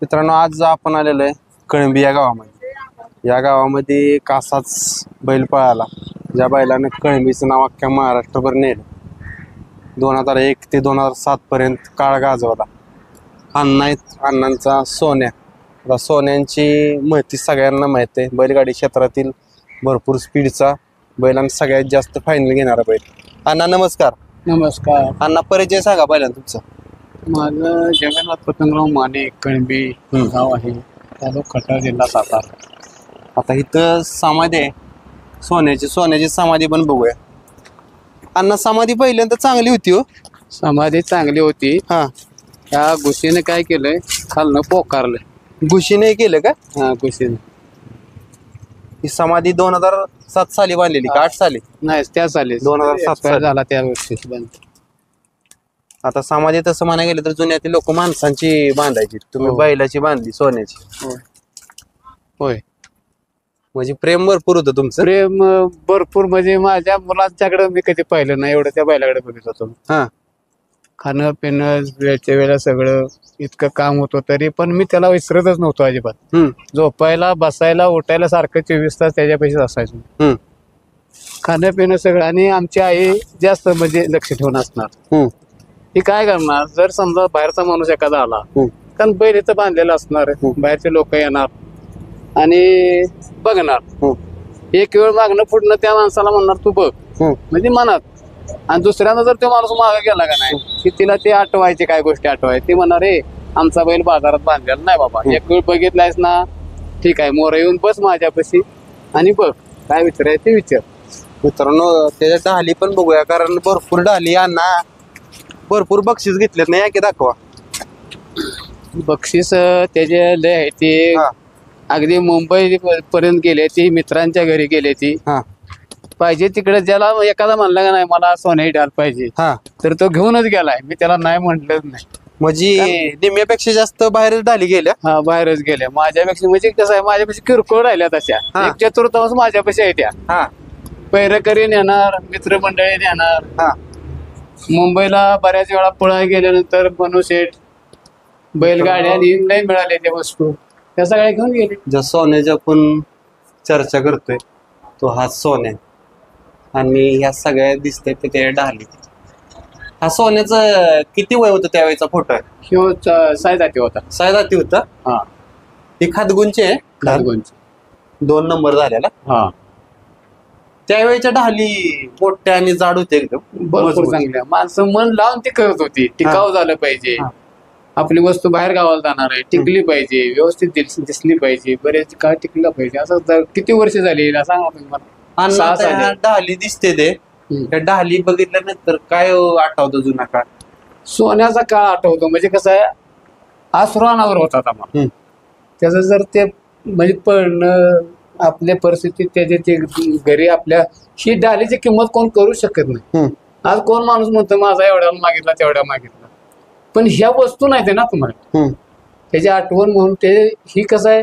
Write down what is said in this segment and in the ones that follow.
मित्रांनो, आज आपण आलेलो आहे कळंबी या गावामध्ये. या गावामध्ये कासाच बैल पळाला, ज्या बैलाने कळंबीचं नाव अख्ख्या महाराष्ट्रभर नेलं. 2001 ते 2007 पर्यंत काळ गाजवला. अण्णांचा सोन्या. आता सोन्यांची माहिती सगळ्यांना माहिती आहे. बैलगाडी क्षेत्रातील भरपूर स्पीडचा बैल आणि सगळ्यात जास्त फायनल घेणारा बैल. अण्णा नमस्कार. नमस्कार. अण्णा, परिचय सांगा बैलांना तुमचा. माझं जगन्नाथ पतंगराव माने, कळंबी गाव आहे, तालुका खटाव, जिल्हा सातारा. आता इथं समाधी आहे सोन्याची समाधी पण बघूया. अण्णा, समाधी पहिल्यांदा चांगली होती हो. समाधी चांगली होती. हा, त्या घुशीने काय केलंय, खालनं पोकारलंय. घुशीने केलं का? हा, घुशीने. ही समाधी 2007 साली बांधलेली का 8 साली? नाही, त्या साली 2007 साली झाला त्या वर्षी बंद. आता समाधी तसं म्हणायला गेलं तर जुन्यातील लोक माणसांची बांधायची, तुम्ही बैलाची बांधली सोन्याची. होय, म्हणजे प्रेम भरपूर होतं तुमचं. प्रेम भरपूर. म्हणजे माझ्या मुलांच्याकडे मी कधी पाहिलं नाही एवढं त्या बैलाकडे बघित होतो. हा, खाणं पिणं वेळच्या वेळेला सगळं इतकं काम होतं, तरी पण मी त्याला विसरतच नव्हतो अजिबात. झोपायला बसायला उठायला सारखं 24 तास त्याच्यापाशीच असायचो. खाणं पिणं सगळं. आणि आमची आई जास्त म्हणजे लक्ष ठेवून असणार. ही काय करणार, जर समजा बाहेरचा माणूस एखादा आला, कारण बैल इथं बांधलेला असणार, बाहेरचे लोक येणार आणि बघणार. एक वेळ मागणं पुढणं त्या माणसाला म्हणणार तू बघ, म्हणजे मनात. आणि दुसऱ्यांदा जर तो माणूस मागे गेला का नाही, की तिला ते आठवायचे, काय गोष्टी आठवायचे. ती म्हणणार रे आमचा बैल बाजारात बांधलेला नाही बाबा, एक वेळ बघितलायस ना, ठीक आहे, मोर येऊन बस माझ्यापाशी आणि बघ काय विचारायचं ते विचार. मित्रांनो, त्याच्या ढाली पण बघूया, कारण भरपूर ढाली. अण्णा भरपूर बक्षीस घेतलेत ना, याके दाखवा. बक्षीस त्याचे लय आहे. ते अगदी मुंबई पर्यंत गेले, ती मित्रांच्या घरी गेले. ती पाहिजे तिकडे, ज्याला एखादा म्हणला का नाही मला सोन्याची ढाल पाहिजे, तर तो घेऊनच गेलाय. मी त्याला नाही म्हटलंच नाही. म्हणजे निम्म्यापेक्षा जास्त बाहेरच ढाली गेल्या. हा, बाहेरच गेल्या. माझ्यापेक्षा म्हणजे कसं आहे, माझ्यापेक्षा किरकोळ राहिल्या तशा. एक चतुर्थांश माझ्यापेक्षा आहे त्या. पैरकरी नेणार, मित्रमंडळी नेणार. मुंबईला बऱ्याच वेळा पळा गेल्यानंतर मनुशेठ बैलगाड्या नाही मिळाले त्या वस्तू, त्या सगळ्या घेऊन गेले. ज्या सोन्याची आपण चर्चा करतोय तो हा सोन्या, आणि ह्या सगळ्या दिसतंय ते त्या ढाली. हा सोन्याचं किती वय होतं त्यावेळेचा फोटो आहे? ह्यो सायदाती होता. सायदाती होता. हा, ही खातगुंची आहे. खातगुंची 2 नंबर झालेला. हा, त्यावेळेच्या ढाली मोठ्या आणि जाड होते एकदम. भरपूर चांगल्या. माणसं मन लावून ती करत होती. टिकाऊ झालं पाहिजे, आपली वस्तू बाहेर गावाला जाणार आहे, टिकली पाहिजे, व्यवस्थित दिसली पाहिजे, बरेच काळ टिकलं पाहिजे. असं किती वर्ष झाली सांगा तुम्ही. ढाली दिसते ते, त्या ढाली बघितल्यानंतर काय आठवतं जुना काळ? सोन्याचा काळ आठवतो. म्हणजे कसं आहे, आसुरानावर होता आम्हाला. त्याचं जर ते म्हणजे पडणं, आपल्या परिस्थितीत त्याचे ते घरी आपल्या, ही ढालीची किंमत कोण करू शकत नाही. आज कोण माणूस म्हणतो माझा एवढ्याला मागितला तेवढ्या मागितला, पण ह्या वस्तू नाही ते ना तुम्हाला, त्याची आठवण म्हणून ते. ही कसं आहे,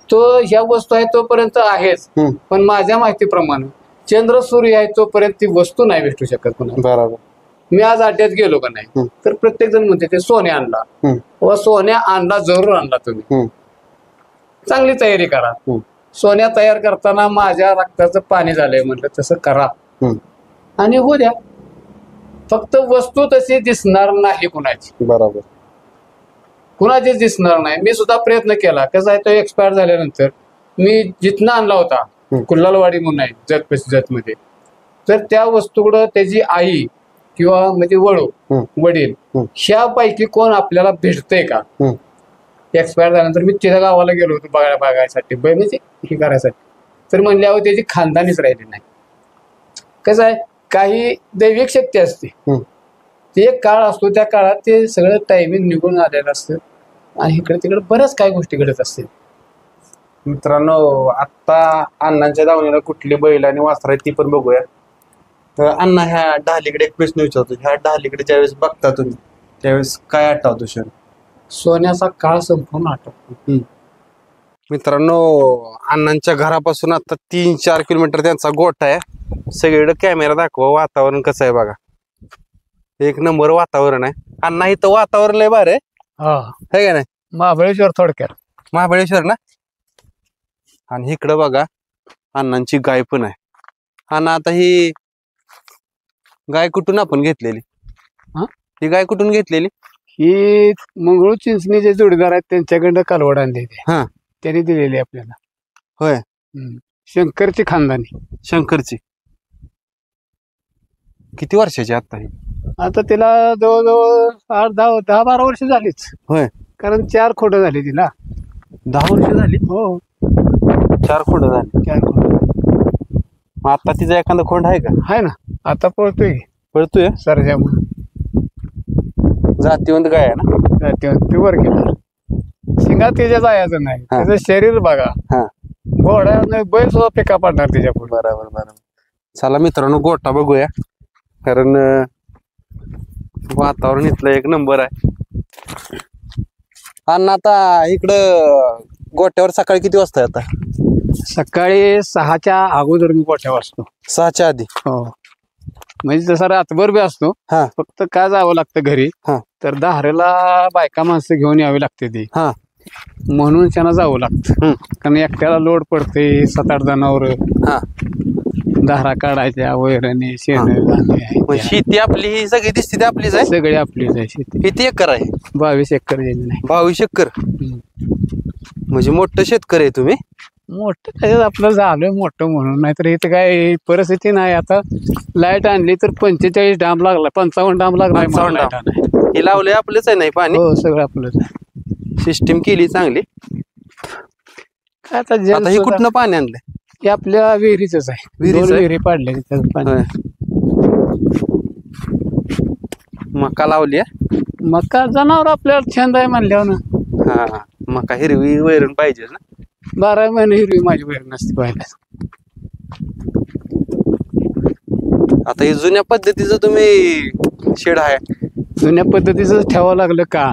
तो ह्या वस्तू आहे तोपर्यंत आहेच, पण माझ्या माहितीप्रमाणे चंद्र सूर्य आहे तोपर्यंत ती वस्तू नाही भेटू शकत कोणाला. बरोबर. मी आज अड्ड्यात गेलो का नाही, तर प्रत्येक जण म्हणते ते सोन्या आणला, व सोन्या आणला, जरूर आणला. तुम्ही चांगली तयारी करा. सोन्या तयार करताना माझ्या रक्ताचं पाणी झालंय म्हटलं, तसं करा आणि हो द्या. फक्त वस्तू तशी दिसणार नाही कुणाची. बरोबर, कुणाचीच दिसणार नाही. मी सुद्धा प्रयत्न केला. कसं आहे, तो एक्सपायर झाल्यानंतर मी जिथनं आणला होता, कुल्लालवाडी म्हणून आहे जत मध्ये, तर त्या वस्तूकडं त्याची आई किंवा म्हणजे वडील ह्यापैकी कोण आपल्याला भेटतंय का एक्सपायर झाल्यानंतर. मी तिथं गावाला गेलो होतो बघायसाठी, म्हणजे हे करायसाठी. तर म्हणल्यावर त्याची खानदानीच राहिली नाही. कसं आहे, काही दैविक शक्ती असते, ते एक काळ असतो, त्या काळात ते सगळं टायमिंग निघून आलेलं असतं आणि इकडे तिकडे बऱ्याच काही गोष्टी घडत असतील. मित्रांनो, आता अण्णांच्या दावणीला कुठली बैल आणि वासर आहे ती पण बघूया. अण्णा, ह्या ढालीकडे एक प्रश्न विचारतो. ह्या ढालीकडे ज्यावेळेस बघता तुम्ही त्यावेळेस काय आठवतो क्षण? सोन्याचा काळ संपूर्ण आठवतो. मित्रांनो, अण्णांच्या घरापासून आता 3-4 किलोमीटर त्यांचा गोठा आहे. सगळीकडे कॅमेरा दाखवा, वातावरण कसं आहे बघा. एक नंबर वातावरण आहे. अण्णा, इथं वातावरण लय भारी आहे, है का नाही? महाबळेश्वर थोडक्यात. महाबळेश्वर ना. आणि इकडं बघा अण्णांची गाय पण आहे. अण्णा आता ही गाय कुठून आपण घेतलेली? हा? ही गाय कुठून घेतलेली? ही मंगळूर चिंचणी जे जोडीदार आहेत त्यांच्याकडनं कालवड आणली हा. त्यांनी दिलेली आपल्याला. होय. शंकरची खानदानी. शंकरची. किती वर्षाची आता ही? आता तिला जवळजवळ 10-12 वर्ष झालीच. होय. कारण 4 खोडं झाली तिला. 10 वर्ष झाली. हो 4 खोडं झाली. 4 खोडं. मग आता तिचा एखादा खोंड आहे का? आहे ना, आता पळतोय. पळतोय. सरजा म्हणून जातीवंत गाय आहे ना. ते वर गेला. शिंगा त्याच्या जायचं नाही. त्याचं शरीर बघा. घोडा बैल सुद्धा पिका पडणार त्याच्या पुढे. बरोबर बरोबर. चला मित्रांनो गोठा बघूया, कारण वातावरण इथलं एक नंबर आहे. आणि आता इकडं गोठ्यावर सकाळी किती वाजता आता? सकाळी 6च्या अगोदर मी गोठ्यावर असतो. 6च्या आधी? हो. म्हणजे तसा रातभर बी असतो. फक्त काय जावं लागतं घरी, तर दाहरेला बायका माणसं घेऊन यावी लागते ती. म्हणून त्यांना जावं लागतं. कारण एकट्याला लोड पडते. 7-8 जनावर दारा काढायच्या, वैरणी, शेण. शेती आपली ही सगळी दिसते ती आपलीच आहे? सगळी आपलीच आहे शेती. किती एकर आहे? 22 एकर जमीन आहे. 22 एकर म्हणजे मोठं शेतकरी आहे तुम्ही? मोठं त्याच्यात आपलं झालंय मोठं म्हणून. नाहीतर इथं काय परिस्थिती नाही. आता लाईट आणली तर 45 डाम लागला, 55 डाम लागला. 55 डाम हे लावलंय आपलंच आहे नाही पाणी? हो सगळं आपलंच आहे. सिस्टीम केली चांगली. आता हे कुठनं पाणी आणलंय? हे आपल्या विहिरीच आहे. विहिरी पाडले त्याचं पाणी. मका लावली? मका जनावर आपल्याला छंद आहे म्हणल्यावर ना. हा. मका हिरवी वैरण पाहिजे ना. 12 महिने हिरवी माझी वैरण असते पाहिजे. आता हे जुन्या पद्धतीचं तुम्ही शेड आहे? जुन्या पद्धतीचं ठेवावं लागलं का,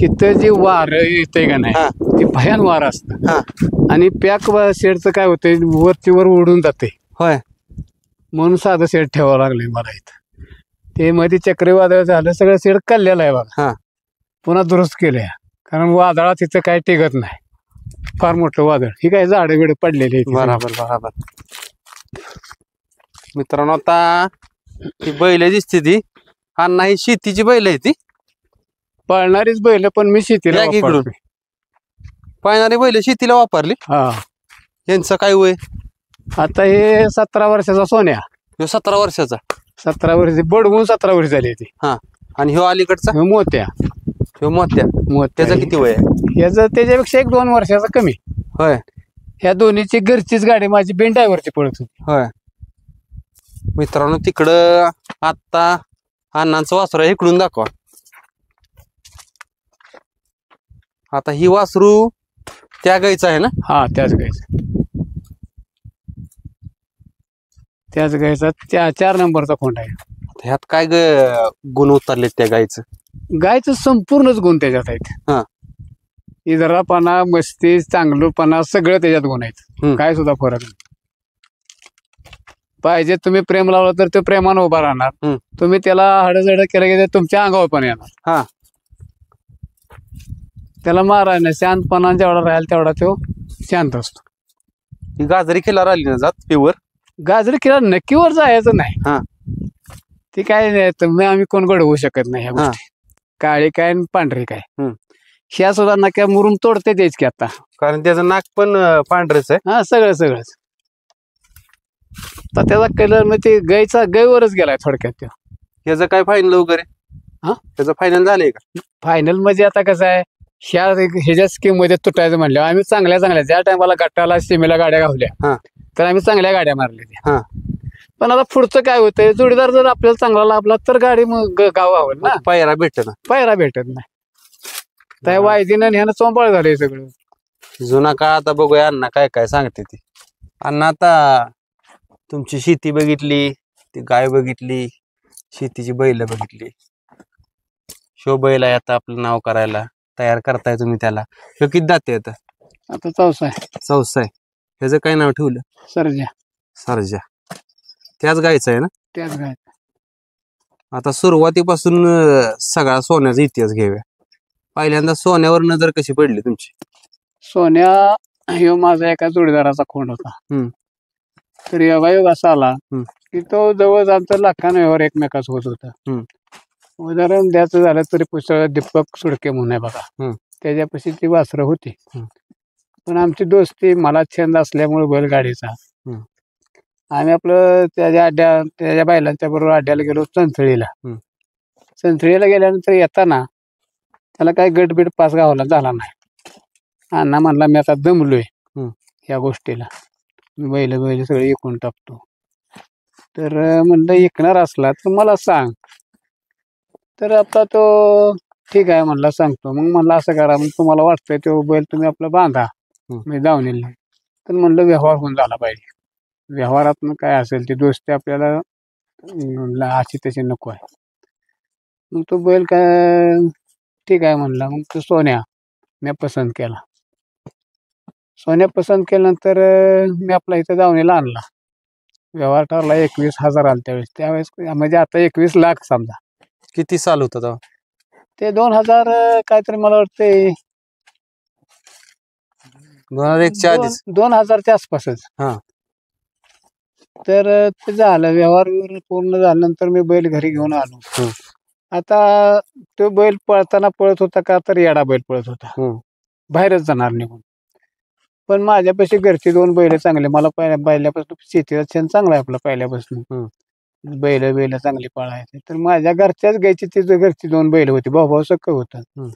इथं जे वार येते का नाही ते भयान वार असतं. आणि पॅक शेडचं काय होतंय, वरची वर उडून जाते. होय. म्हणून साधं शेड ठेवावं लागलंय मला इथं. ते मध्ये चक्रीवादळ झालं, सगळं शेड काढलेलं आहे बघा. पुन्हा दुरुस्त केलंय, कारण वादळात तिथं काय टिकत नाही. फार मोठं वादळ. ही काय झाडं बिडं पडलेली आहेत. बरोबर बरोबर. मित्रांनो आता ती बैल दिसते ती. अण्णा ही शेतीची बैल आहे ती? पळणारीच बैल, पण मी शेतीला वापरतो. पळणारी बैल शेतीला वापरली? यांचं काय वय आता? हे 17 वर्षाचा सोन्या. 17 वर्षाचा? 17 वर्ष बडवून 17 वर्ष झाली ती. आणि ह्यो अलीकडचा? मोत्या. त्याचं किती वय आहे? याचं त्याच्यापेक्षा 1-2 वर्षाचा कमी. होय. ह्या दोन्हीची घरचीच गाडी माझी बेंडावरती पळत होती. होय. मित्रांनो तिकडं आता अण्णांचं वासरू आहे, इकडून दाखवा. आता ही वासरू त्या गाईचं आहे ना? हा त्याच गायचा. त्याच गायचा 4 नंबरचा खोंड आहे. ह्यात काय गुण उतरले त्या गायचं? गायचं संपूर्णच गुण त्याच्यात आहेत. इजरापणा, मस्ती, चांगलूपणा सगळं त्याच्यात गुण आहेत. काय सुद्धा फरक नाही. पाहिजे तुम्ही प्रेम लावलं तर तो प्रेमानं उभा राहणार. तुम्ही त्याला हडजड केलं की तुमच्या अंगावर पण येणार. त्याला मारायला नाही, शांतपणा जेवढा राहील तेवढा तो शांत असतो. गाजरी खिलार आली ना जात प्युअर? गाजरी खिलार नक्कीवर जायचं नाही. ती काय नाही, तुम्ही आम्ही कोण घडवू शकत नाही ह्या गोष्टी. काळी काय पांढरी काय ह्या सुद्धा नक्या मुरुम तोडते तेच की आता, कारण त्याचं नाक पण पांढरच आहे. सगळंच. तर त्याचा कलर मग ते गायवरच गेलाय थोडक्यात. त्याचं काय फायनल वगैरे? त्याचं फायनल झालंय का? फायनल म्हणजे आता कसं आहे, ह्याच्या स्कीम मध्ये तुटायचं म्हणलं आम्ही चांगल्या ज्या टायमाला गटाला सीमेला गाड्या गावल्या तर आम्ही चांगल्या गाड्या मारल्या. पण आता पुढचं काय होतंय, जोडीदार जर आपल्याला चांगला लाभला तर गाडी मग गाव आवड ना. पायरा भेटत नाही. त्या वायदीनं ह्यानं चोंबाळ झालंय सगळं. जुना काळ आता बघूया अण्णा काय काय सांगते ती. अण्णा आता तुमची शेती बघितली, ती गाय बघितली, शेतीची बैल बघितली. शो बैल आहे आता आपलं नाव करायला तयार करताय तुम्ही त्याला. ह्यो किती दाते आता? आता चौसा आहे. ह्याचं काय नाव ठेवलं? सरजा. त्याच गायचं आहे ना? त्याच गायचं. आता सुरुवातीपासून सगळा सोन्याचा इतिहास घेऊया. पहिल्यांदा सोन्यावर नजर कशी पडली तुमची? सोन्या ह्यो माझा एका जोडीदाराचा खोंड होता. हम्म. तर योगायोग असा आला हम्म. की तो जवळ आमचा लाखानं व्यवहार एकमेकाच होत होता. हम्म. उदाहरण द्यायचं झालं तरी पुष्कळ दीपक सुडके म्हणून आहे बघा, हम्म. त्याच्यापाशी ती वासरं होती. हम्म. पण आमची दोस्ती, मला छंद असल्यामुळे बैलगाडीचा, हम्म. आम्ही आपलं त्याच्या बैलांच्या बरोबर अड्ड्याला गेलो चंचळीला. हम्म. चंचळीला गेल्यानंतर येताना त्याला काही गटबीट पास गावाला झाला नाही. अण्णा म्हणला मी आता दमलोय या गोष्टीला, बैल सगळे विकून टाकतो. तर म्हणलं विकणार असला तर मला सांग. तर आता तो ठीक आहे म्हणला, सांगतो. मग म्हणलं असं करा, मग तुम्हाला वाटतंय तो बैल तुम्ही आपलं बांधा, मी दावणीला. तर म्हणलं व्यवहार होऊन झाला पाहिजे. व्यवहारातनं काय असेल ती दोस्ती आपल्याला अशी तशी नको आहे. मग तो बैल काय ठीक आहे म्हणला. मग तो सोन्या मी पसंत केला. सोन्या पसंत केल्यानंतर मी आपला इथं दावणीला आणला. व्यवहार ठरला 21,000 आला त्यावेळेस म्हणजे आता 21 लाख समजा. किती साल होतं तेव्हा? ते 2000 काहीतरी मला वाटते 2001च्या आधीच. 2000च्या आसपासच. हा. तर ते झालं, व्यवहार पूर्ण झाल्यानंतर मी बैल घरी घेऊन आलो. आता तो बैल पळताना पळत होता का तर येडा बैल पळत होता, बाहेरच जाणार निघून. पण माझ्यापाशी घरची 2 बैल चांगले, मला पहिल्यापासून शेतीचा छंद चांगला आहे आपला पहिल्यापासून. बैल चांगली पळायचे. तर माझ्या घरच्याच गायची ती घरची 2 बैल होती, भाऊ सक्क होतं.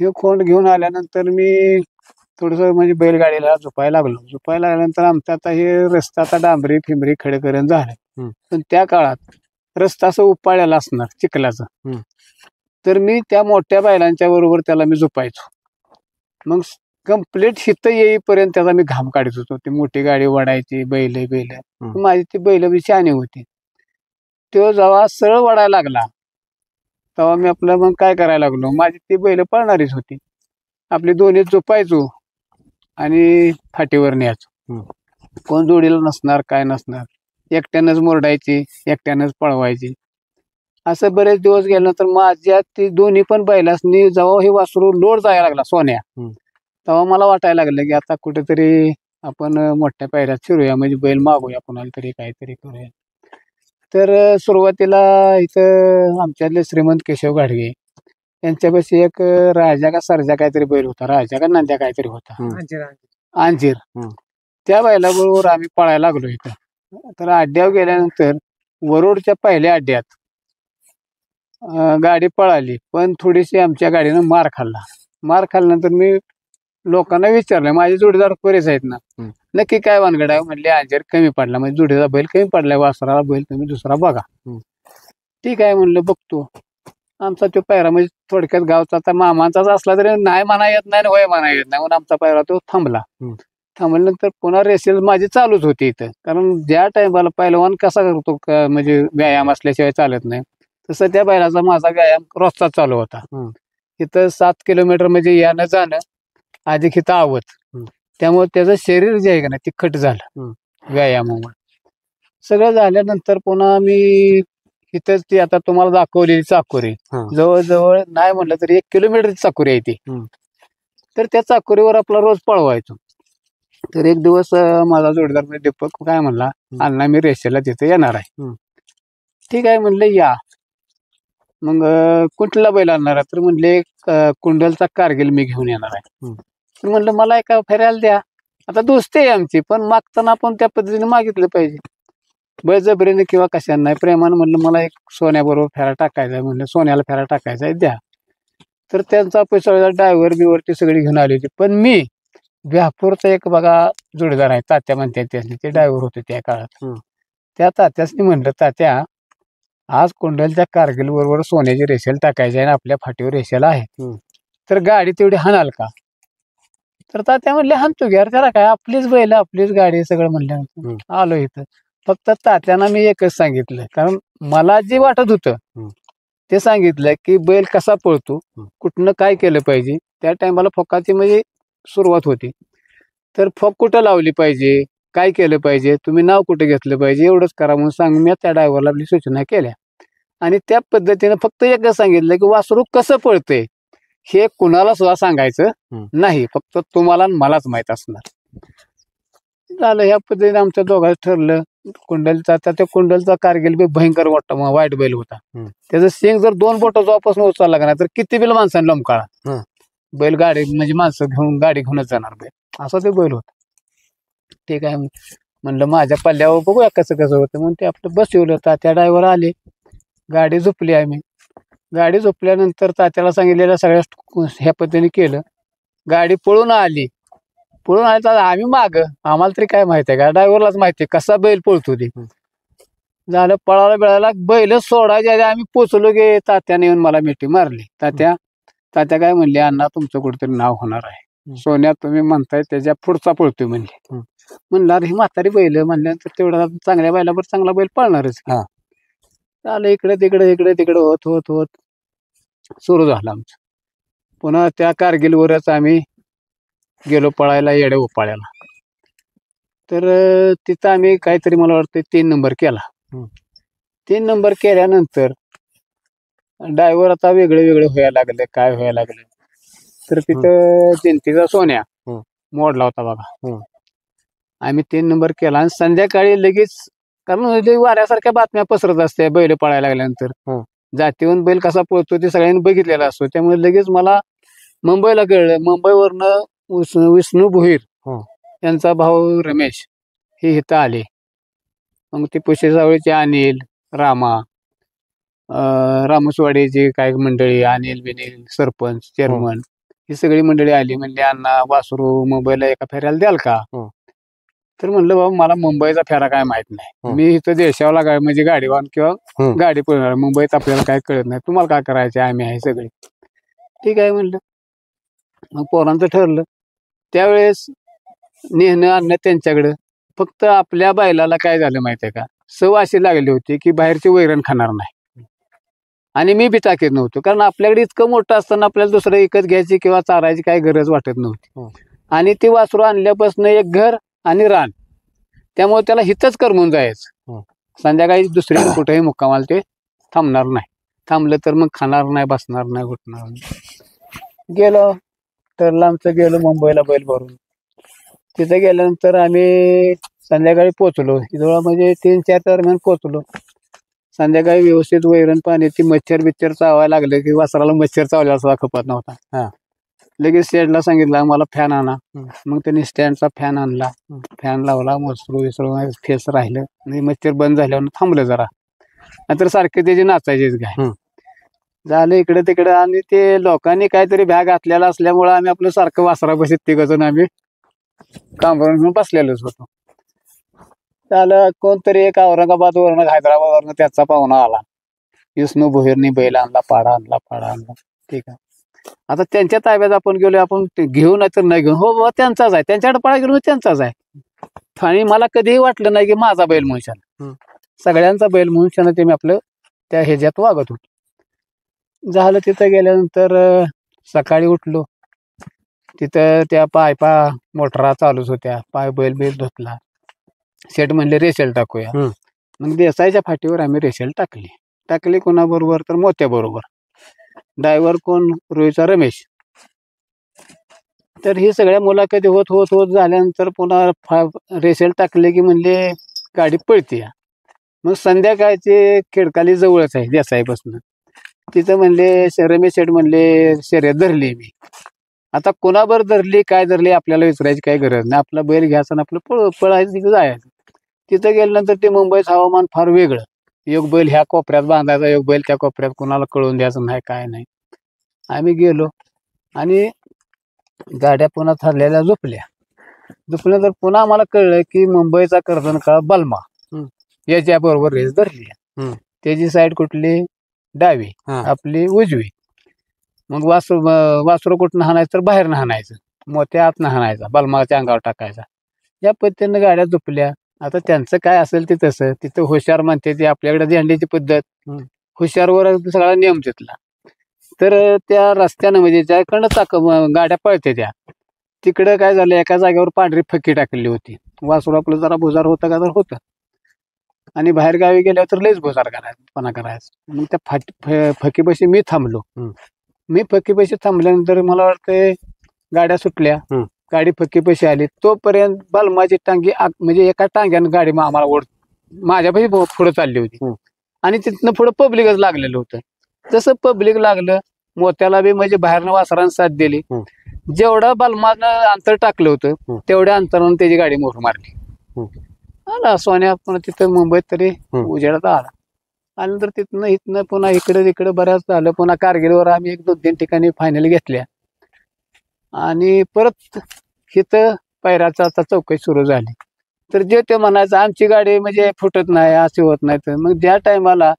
हे खोंड घेऊन आल्यानंतर मी थोडस म्हणजे बैलगाडीला झोपायला लागलो. झोपायला लागल्यानंतर आमचा आता हे रस्ता आता डांबरी फिंबरी खडेकरण झालं. पण त्या काळात रस्ता असं उपाळ्याला असणार चिखलाचा. तर मी त्या मोठ्या बैलांच्या बरोबर त्याला मी झोपायचो. मग कंप्लीट शित येईपर्यंत त्याचा मी घाम काढत होतो. ती मोठी गाडी वडायची, बैल माझी ती बैल बी शहाणी होती. तो जेव्हा सरळ वडायला लागला तेव्हा मी आपलं मग काय करायला लागलो, माझी ती बैल पळणारीच होती. आपली दोन्ही झोपायचो आणि फाटीवर न्यायचो. कोण जोडीला नसणार, काय नसणार, एकट्यानंच मोरडायची, एकट्यानंच पळवायची. असं बरेच दिवस गेल्यानंतर माझ्या ती दोन्ही पण बैलासनी जेव्हा हे वासरू लोड जायला लागला सोन्या, तेव्हा मला वाटायला लागलं की आता कुठेतरी आपण मोठ्या पायऱ्यात शिरूया, म्हणजे बैल मागूया कोणाला तरी, काहीतरी करूया. तर सुरुवातीला इथं आमच्यातले श्रीमंत केशव गाडगे यांच्यापाशी एक राजा का सरजा काहीतरी बैल होता, राजा का नांद्या काहीतरी होता, अंजीर. त्या बैलाबरोबर आम्ही पळायला लागलो इथं. तर अड्ड्यावर गेल्यानंतर वरोडच्या पहिल्या अड्ड्यात गाडी पळाली, पण थोडीशी आमच्या गाडीनं मार खाल्ला. मार खाल्ल्यानंतर मी लोकांना विचारलं, माझे जोडीदार बरेच आहेत ना, नक्की काय वानगड आहे? म्हणले अंजीर कमी पडला, म्हणजे जोडीचा बैल कमी पडलाय, वासराला बैल तुम्ही दुसरा बघा. ठीक आहे म्हणलं, बघतो. आमचा तो पायरा म्हणजे थोडक्यात गावचा आता मामांचाच असला तरी नाही म्हणा येत नाही, होय म्हणा येत नाही, म्हणून आमचा पायरा तो थांबला. थांबल्यानंतर पुन्हा रेसेल माझी चालूच होती इथं. कारण ज्या टायमाला पहिलवान कसा करतो म्हणजे व्यायाम असल्याशिवाय चालत नाही, तसं त्या बैलाचा माझा व्यायाम रोजचा चालू होता. इथं 7 किलोमीटर म्हणजे यानं जाणं, अधिक इथं आवत. त्यामुळे त्याचं शरीर जे आहे का नाही ते खट झालं व्यायामामुळे. सगळं झाल्यानंतर पुन्हा मी इथंच ती आता तुम्हाला दाखवलेली चाकोरी, जवळजवळ नाही म्हणलं तरी 1 किलोमीटर चाकोरी आहे ती. तर त्या चाकोरीवर आपला रोज पळवायचो. तर एक दिवस माझा जोडीदार म्हणजे दीपक काय म्हणला, अण्णा मी रेषेला तिथे येणार आहे. ठीक आहे म्हणलं या. मग कुठला बैल आणणार आहे? तर म्हणले कुंडलचा कारगिल मी घेऊन येणार आहे. तर म्हणलं मला एका फेरायला द्या. आता दोस्ती आहे आमची, पण मागताना आपण त्या पद्धतीने मागितलं पाहिजे, बळजबरीने किंवा कशाने नाही, प्रेमानं. म्हणलं मला एक सोन्याबरोबर फेरा टाकायचा आहे, म्हणलं सोन्याला फेरा टाकायचा आहे, द्या. तर त्यांचा पैसा ड्रायव्हर बिवरती सगळी घेऊन आली होती. पण मी व्यापूरचा एक बघा जोडीदार आहे, तात्या म्हणतात, त्याने ते ड्रायव्हर होते त्या काळात. त्या तात्यासनी म्हणलं, तात्या आज कुंडलच्या कारगिल बरोबर सोन्याची रेषेल टाकायची आहे आणि आपल्या फाटीवर रेषेला आहे, तर गाडी तेवढी हाणाल का? तर तात्या म्हणले हाणतो घ्या, त्याला काय, आपलीच बैल आपलीच गाडी सगळं म्हणल्यानंतर आलो इथं. फक्त तात्यांना मी एकच सांगितलं, कारण मला जे वाटत होतं ते सांगितलं की बैल कसा पळतो, कुठनं काय केलं पाहिजे. त्या टायमाला फोकाची म्हणजे सुरुवात होती. तर फोक कुठं लावली पाहिजे, काय केलं पाहिजे, तुम्ही नाव कुठे घेतलं पाहिजे, एवढंच करा म्हणून सांगून मी त्या ड्रायव्हरला आपली सूचना केल्या. आणि त्या पद्धतीनं फक्त एकच सांगितलं की वासरू कसं पळतंय हे कुणाला सुद्धा सांगायचं नाही, फक्त तुम्हाला आणि मलाच माहित असणार. झालं ह्या पद्धतीने आमच्या दोघांचं ठरलं. कुंडलचा त्या कुंडलचा कारगिल बी भयंकर वाईट बैल होता. त्याचं शेंग जर 2 बोट जोपासून उचलला का नाही तर किती बिल माणसाने लोंबकाळा. बैल गाडी म्हणजे माणसं घेऊन गाडी घेऊनच जाणार बैल, असा ते बैल होता. ठीक आहे म्हणलं माझ्या पल्ल्यावर बघूया कसं कसं होतं म्हणून ते आपलं बसवलं. तात्या ड्रायव्हर आले, गाडी झोपली. आम्ही गाडी झोपल्यानंतर तात्याला सांगितलेलं सगळ्या ह्या पद्धतीने केलं. गाडी पळून आली तर आम्ही माग, आम्हाला तरी काय माहिती आहे का, ड्रायव्हरलाच माहिती आहे कसा बैल पळतो ते. झालं पळायला बिळायला बैलच सोडायच्या आधी आम्ही पोचलो गे तात्याने येऊन मला मिठी मारली. तात्या काय म्हणले, अण्णा तुमचं कुठेतरी नाव होणार आहे, सोन्या तुम्ही म्हणताय त्याच्या पुढचा पळतोय म्हणले. म्हणलं अरे ही म्हातारी बैल म्हणल्यानंतर तेवढा चांगल्या बैलावर चांगला बैल पळणारच. झालं इकडे तिकडे होत होत होत सुरू झालं आमचं. पुन्हा त्या कारगिलवरच आम्ही गेलो पळायला येड्या उपाळ्याला. तर तिथं आम्ही काहीतरी मला वाटतं 3 नंबर केला. 3 नंबर केल्यानंतर ड्रायव्हर आता वेगळे व्हायला लागले, काय व्हायला लागले. तर तिथं जिंतीचा सोन्या मोडला होता बघा. आम्ही 3 नंबर केला आणि संध्याकाळी लगेच, कारण वाऱ्यासारख्या बातम्या पसरत असते बैल पळायला लागल्यानंतर. जातीवून बैल कसा पळतो ते सगळ्यांनी बघितलेला असतो. त्यामुळे लगेच मला मुंबईला कळलं. मुंबईवरनं विष्णू भोईर यांचा भाऊ रमेश हे इथं आले. मग ते पुशेसावळीचे अनिल, रामसवाडीची काही मंडळी, अनिल बिनिल सरपंच चेअरमन ही सगळी मंडळी आली. म्हणले अण्णा वासरू मुंबईला एका फेऱ्याला द्याल का. तर म्हणलं बाबा मला मुंबईचा फेरा काय माहित नाही, मी इथं देशावला काय म्हणजे गाडीवान किंवा गाडी पळणार, मुंबईत आपल्याला काय कळत नाही, तुम्हाला काय करायचे आम्ही आहे सगळे. ठीक आहे म्हणलं. मग पोरांचं ठरलं. त्यावेळेस नेहणं आणणं त्यांच्याकडं. फक्त आपल्या बैलाला काय झालं माहितीये का, सव अशी लागली होती की बाहेरची वैरण खाणार नाही. आणि मी बी टाकीत नव्हतो, कारण आपल्याकडे इतकं मोठं असताना आपल्याला दुसरं विकत घ्यायची किंवा चारायची काही गरज वाटत नव्हती. आणि ती वासरू आणल्यापासून एक घर आणि रान, त्यामुळे त्याला हितच करमून जायचं. संध्याकाळी दुसऱ्या कुठेही मुक्कामाला ते थांबणार नाही. थांबलं तर मग खाणार नाही, बसणार नाही, उठणार नाही. गेलो ठरलं आमचं, गेलो मुंबईला बैल भरून. तिथे गेल्यानंतर आम्ही संध्याकाळी पोचलो. जवळ म्हणजे 3-4 दरम्यान पोचलो. संध्याकाळी व्यवस्थित वैरण पाणी, ती मच्छर बिच्छर चावायला लागले की वासराला मच्छर चावल्या सुद्धा खपत नव्हता. लगेच स्टँडला सांगितलं आम्हाला फॅन आणा. मग त्यांनी स्टँडचा फॅन आणला, फॅन लावला, मसरू विसरू फेस राहिलं आणि मच्छर बंद झाल्यावर थांबलं जरा, नाहीतर सारखे त्याची नाचायचीच काय. झालं इकडे तिकडे. आणि ते लोकांनी काहीतरी बॅग घातलेला असल्यामुळे आम्ही आपलं सारखं वासरा बशीत तिघजण आम्ही कांबरून घेऊन बसलेलोच होतो. झालं कोणतरी एक औरंगाबादवरनं हैदराबादवरनं त्याचा पाहुणा आला. विष्णू भोईरनी बैल आणला, पाडा आणला. ठीक आहे, आता त्यांच्या ताब्यात आपण गेलो, आपण घेऊ नाही तर नाही घेऊन, हो बाबा त्यांचाच आहे, त्यांच्याकडे पळा गेलो त्यांचाच आहे. आणि मला कधीही वाटलं नाही की माझा बैल म्हणून, सगळ्यांचा बैल म्हणून ते मी आपलं त्या ह्याच्यात वागत होतो. झालं तिथं गेल्यानंतर सकाळी उठलो. तिथं त्या पायपा मोटरा चालूच होत्या, बैल धुतला. शेट म्हणले रेशेल टाकूया. मग देसाईच्या फाटीवर आम्ही रेशेल टाकली. कोणाबरोबर तर मोत्या बरोबर. ड्रायव्हर कोण, रोहीचा रमेश. तर ही सगळ्या मुलाखती होत झाल्यानंतर पुन्हा रेशेल टाकले की म्हणले गाडी पळते. मग संध्याकाळची खेडकाली जवळच आहे देसाईपासून. तिथं म्हणले रमेश शेठ म्हणले शर्यत धरली मी. आता कोणाबर धरली काय धरली आपल्याला विचारायची काही गरज नाही, आपला बैल घ्यायचा आणि आपलं पळायचं, तिथं जायचं. तिथं गेल्यानंतर ते मुंबईचं हवामान फार वेगळं. एक बैल ह्या कोपऱ्यात बांधायचा, एक बैल त्या कोपऱ्यात, कोणाला कळून द्यायचं नाही काय नाही. आम्ही गेलो आणि गाड्या पुन्हा ठरलेल्या झोपल्या तर पुन्हा आम्हाला कळलं की मुंबईचा कर्जनकाळ बलमा याच्या बरोबर रेस धरली. त्याची साईड कुठली, डावी, आपली उजवी. मग वासरू कुठं हाणायचं तर बाहेर हाणायचं, मोत्या आत हाणायचा, बलमाच्या अंगावर टाकायचा. या पद्धतीनं गाड्या झोपल्या. आता त्यांचं काय असेल ते तसं. तिथं हुशार म्हणते ते, आपल्याकडे झेंडीची पद्धत, हुशारवर सगळा नियम तिथला. तर त्या रस्त्यानं म्हणजे ज्याकडं गाड्या पळते त्या तिकडं काय झालं, एका जागेवर पांढरी फकी टाकलेली होती. वासरू आपलं जरा भुजार होतं का तर होतं, आणि बाहेर गावी गेल्यावर तर लयच भुजार करायचं. मग त्या फकीपाशी मी थांबलो. मी फक्के पैसे थांबल्यानंतर मला वाटतंय गाड्या सुटल्या, गाडी फक्के पैसे आली, तोपर्यंत बलमाची टांगी म्हणजे एका टांग्यानं गाडी आम्हाला माझ्यापाशी पुढे चालली होती आणि तिथनं पुढे पब्लिकच लागलेलं होतं. जसं पब्लिक लागलं, मोत्याला बी म्हणजे बाहेरनं वासरानं साथ दिली. जेवढं बलमानं अंतर टाकलं होतं तेवढ्या अंतरानं त्याची गाडी मोहर मारली. आला सोन्या पुन्हा तिथं मुंबईत तरी उजेडात आला. आल्यानंतर इथनं पुन्हा इकडे तिकडे बऱ्याच झालं. पुन्हा कारगिलवर आम्ही 1-2-3 ठिकाणी फायनल घेतल्या आणि परत इथं पैराचा आता चौकशी सुरू झाली. तर जे ते म्हणायचं आमची गाडी म्हणजे फुटत नाही, अशी होत नाही. तर मग ज्या टायमाला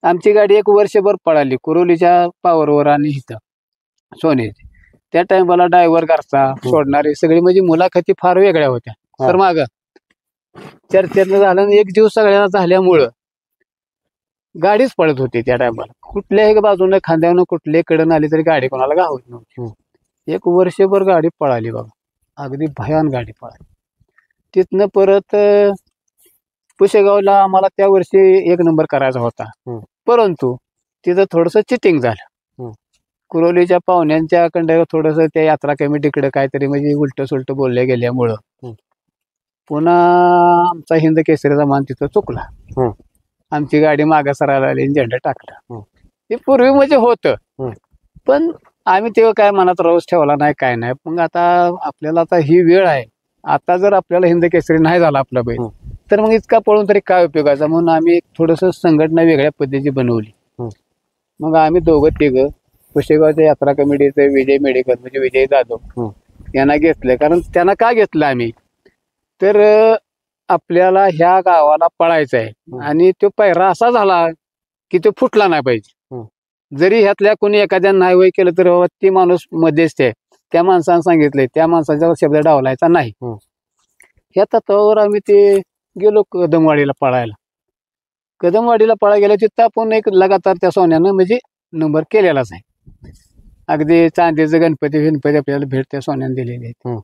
आमची गाडी 1 वर्षभर पळाली कुरोलीच्या पावरवर आणि इथं सोन्याची, त्या टायमाला ड्रायव्हर घरचा सोडणारे सगळे म्हणजे मुलाखती फार वेगळ्या होत्या. तर माग चर्चेतनं झालं, एक दिवस सगळ्यांना झाल्यामुळं गाडीच पळत होती त्या टायमाला. कुठल्याही बाजूने खांद्यावरून कुठल्याही कडन आली तरी गाडी कोणाला गावत नव्हती. 1 वर्षभर गाडी पळाली बघा, अगदी भयान गाडी पळाली. तिथनं परत पुशेगावला आम्हाला त्या वर्षी 1 नंबर करायचा होता, परंतु तिथं थोडस चिटिंग झालं. कुरोलीच्या पाहुण्यांच्या कडे थोडस त्या यात्रा कमिटीकडे काहीतरी म्हणजे उलट सुलट बोलले गेल्यामुळं पुन्हा आमचा हिंद केसरीचा मान तिथं चुकला. आमची गाडी मागे सरायला आली, झेंडा टाकला. हे पूर्वी म्हणजे होतं, पण आम्ही तेव्हा काय मनात रोज ठेवला नाही, काय नाही. मग आता आपल्याला आता ही वेळ आहे, आता जर आपल्याला हिंद केसरी नाही झाला आपला बैल तर मग इतका पळून तरी काय उपयोगाचा. म्हणून आम्ही थोडस संघटना वेगळ्या पद्धतीची बनवली. मग आम्ही 2-3 पुशेगावच्या यात्रा कमिटीचे विजय मेडिकल म्हणजे विजय जाधव यांना घेतलं. कारण त्यांना का घेतलं आम्ही, तर आपल्याला ह्या गावाला पळायचं आहे आणि तो पैरा असा झाला की तो फुटला नाही पाहिजे. जरी ह्यातल्या कोणी एखाद्या नाही वय केलं तर बाबा ती माणूस मध्यस्थ आहे, त्या माणसानं सांगितलंय, त्या माणसाचा शब्द डावलायचा नाही. ह्या तत्वावर आम्ही ते गेलो कदमवाडीला पळायला. कदमवाडीला पळायला गेलो तिथं आपण एक लगातार त्या सोन्यानं म्हणजे नंबर केलेलाच आहे. अगदी चांदीचं गणपती आपल्याला भेट त्या सोन्यानं दिलेली आहे.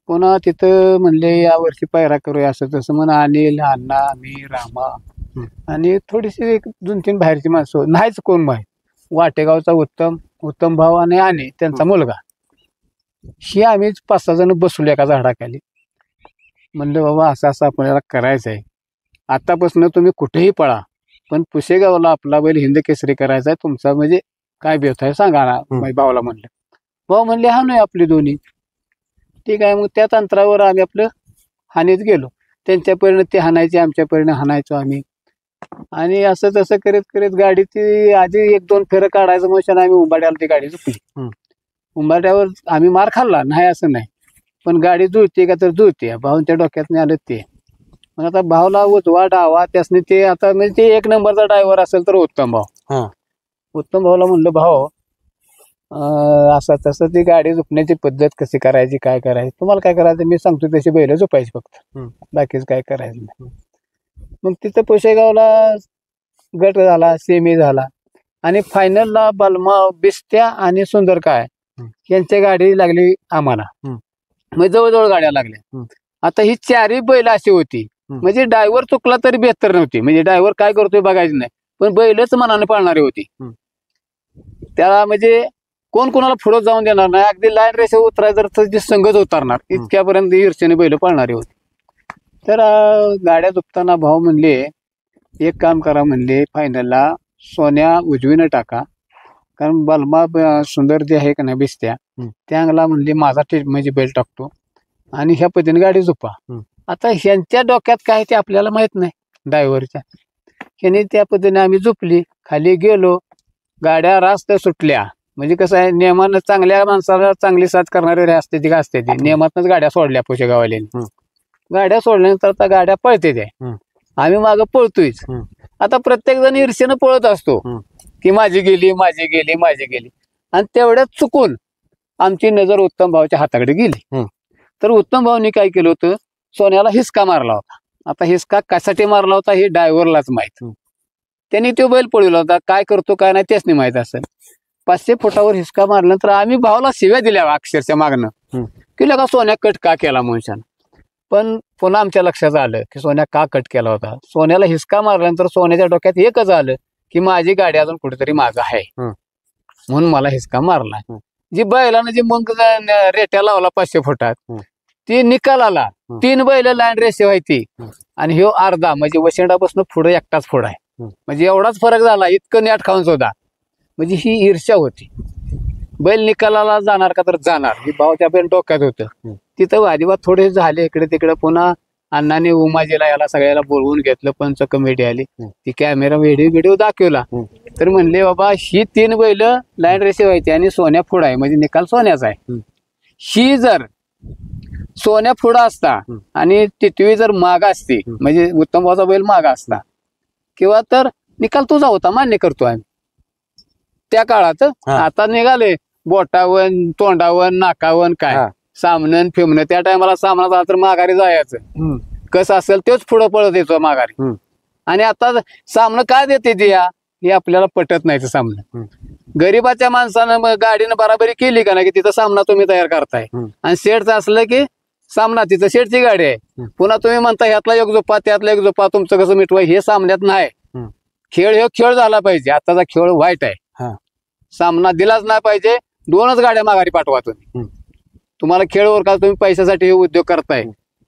पुन्हा तिथं म्हणले या वर्षी पायरा करूया असं तसं. म्हणून अनिल, अण्णा, मी, रामा आणि थोडीशी 1-2-3 बाहेरची माणसं, नाहीच कोण माहीत. वाटेगावचा उत्तम भाऊ आणि त्यांचा मुलगा, ही आम्ही 5-6 जण बसलो एका झाडाखाली. म्हणलं बाबा असं असं आपल्याला करायचं आहे, आतापासून तुम्ही कुठेही पळा, पण पुशेगावला आपला बैल हिंद केसरी करायचा आहे. तुमचा म्हणजे काय बेत आहे सांगा ना. भाऊला म्हणलं. भाऊ म्हणले हा नाही आपली दोन्ही. ठीक आहे, मग त्याच अंतरावर आम्ही आपलं हानीत गेलो. त्यांच्या परीने ते हाणायचे, आमच्या परीने हाणायचो आम्ही. आणि असं तसं करत करत गाडी ती आधी 1-2 फेरं काढायचं म्हणून आम्ही उंबाड्याला ती गाडी झुकली. उंबाड्यावर आम्ही मार खाल्ला नाही असं नाही, पण गाडी जुळते का तर जुळते. भाऊंच्या डोक्यात नाही आलं ते. मग आता भाऊला उजवा डावा त्यासने ते आता म्हणजे ते 1 नंबरचा ड्रायव्हर असेल तर उत्तम भाऊ. उत्तम भाऊला म्हणलं भाऊ असं तसं ती गाडी झुकण्याची पद्धत कशी करायची, काय करायची, तुम्हाला काय करायचं मी सांगतो तशी बैल झोपायची फक्त, बाकीच काय करायचं नाही. मग तिथं पुशेगावला गट झाला, सेमी झाला आणि फायनलला बलमा, बिस्त्या आणि सुंदर काय यांच्या गाडी लागली आम्हाला. मग जवळजवळ गाड्या लागल्या. आता ही 4ही बैल अशी होती म्हणजे ड्रायव्हर चुकला तरी बेहतर नव्हती. म्हणजे ड्रायव्हर काय करतोय बघायचं नाही, पण बैलच मनाने पाळणारी होती. त्याला म्हणजे कोण कोणाला पुढं जाऊन देणार नाही, अगदी लाईन रेषा उतरायचं तर जी संगत उतरणार इतक्यापर्यंत ईर्षेने बैल पाळणारी होती. तर गाड्या झुकताना भाऊ म्हणले एक काम करा म्हणले, फायनलला सोन्या उजवीनं टाका, कारण बलमा सुंदर जे आहे का नाही बिस्त्या त्याला म्हणले माझा म्हणजे बैल टाकतो आणि ह्या पद्धतीने गाडी झुपा. आता ह्यांच्या डोक्यात काय ते आपल्याला माहित नाही ड्रायव्हरच्या. ह्याने त्या पद्धतीने आम्ही झुपली, खाली गेलो, गाड्या रास्त सुटल्या. म्हणजे कसं आहे, नियमानं चांगल्या माणसाला चांगली साथ करणारे असते ती का असते ती, नियमातच गाड्या सोडल्या पुशेगाववाल्यांनी. गाड्या सोडल्यानंतर आता गाड्या पळते ते, आम्ही मागं पळतोयच. आता प्रत्येक जण ईर्षेनं पळत असतो की माझी गेली माझी गेली माझी गेली, आणि तेवढ्यात चुकून आमची नजर उत्तम भाऊच्या हाताकडे गेली. तर उत्तम भाऊनी काय केलं होतं, सोन्याला हिसका मारला होता. आता हिसका कशासाठी मारला होता हे ड्रायव्हरलाच माहित. त्यांनी तो बैल पळवला होता, काय करतो काय नाही त्याच नाही माहित असेल. 500 फुटावर हिसका मारल्यानंतर आम्ही भावाला शिव्या दिल्या अक्षरशः मागणं की लगा सोन्या कट का केला म्हणून. पण पुन्हा आमच्या लक्षात आलं की सोन्या का कट केला होता. सोन्याला हिसका मारल्यानंतर सोन्याच्या डोक्यात एकच आलं की माझी गाडी अजून कुठेतरी मागं आहे. म्हणून मला हिसका मारला. जी बैलानं जी मग रेट्या लावला 500 फुटात ती निकालाला 3 बैल लाईन रेषे व्हायची आणि ह्यो अर्धा म्हणजे वशिंडापासून पुढे एकटाच पुढा आहे. म्हणजे एवढाच फरक झाला इतकं नेट खाऊन सुद्धा. म्हणजे ही ईर्ष्या होती. बैल निकालाला जाणार का तर जाणार ही भाव त्या बैल डोक्यात होतं. तिथं वादिवाद थोडे झाले इकडे तिकडे. पुन्हा अण्णांनी उमाजीला याला सगळ्याला बोलवून घेतलं. पंच कमिटी आली ती कॅमेरा व्हिडिओ दाखवला. तर म्हणले बाबा ही 3 बैल लाईन रेषे व्हायची आणि सोन्या पुढा आहे म्हणजे निकाल सोन्याचा आहे. ही जर सोन्या पुढा असता आणि टिटवी जर मागा असती म्हणजे उत्तम भाऊचा बैल मागा असता किंवा तर निकाल तुझा होता मान्य करतो आम्ही त्या काळात. आता निघाले बोटावन तोंडावन नाकावन काय सामनं फिमणं. त्या टायमाला सामना झाला तर माघारी जायचं कसं असेल तेच पुढं पळत येतो माघारी. आणि आता सामनं काय देते ती या हे आपल्याला पटत नाही. सामनं गरीबाच्या माणसानं मग गाडीनं बराबरी केली का नाही की तिथं सामना तुम्ही तयार करताय. आणि शेडचं असलं की सामना तिथं शेडची गाडी आहे. पुन्हा तुम्ही म्हणता ह्यातला एक झोपा त्यातला एक झोपा तुमचं कसं मिटवाय हे सामन्यात नाही. खेळ हे खेळ झाला पाहिजे. आताचा खेळ वाईट आहे. सामना दिलाच नाही पाहिजे. 2च गाड्या माघारी पाठवा तुम्ही. तुम्हाला खेळ का तुम्ही पैशासाठी हे उद्योग करताय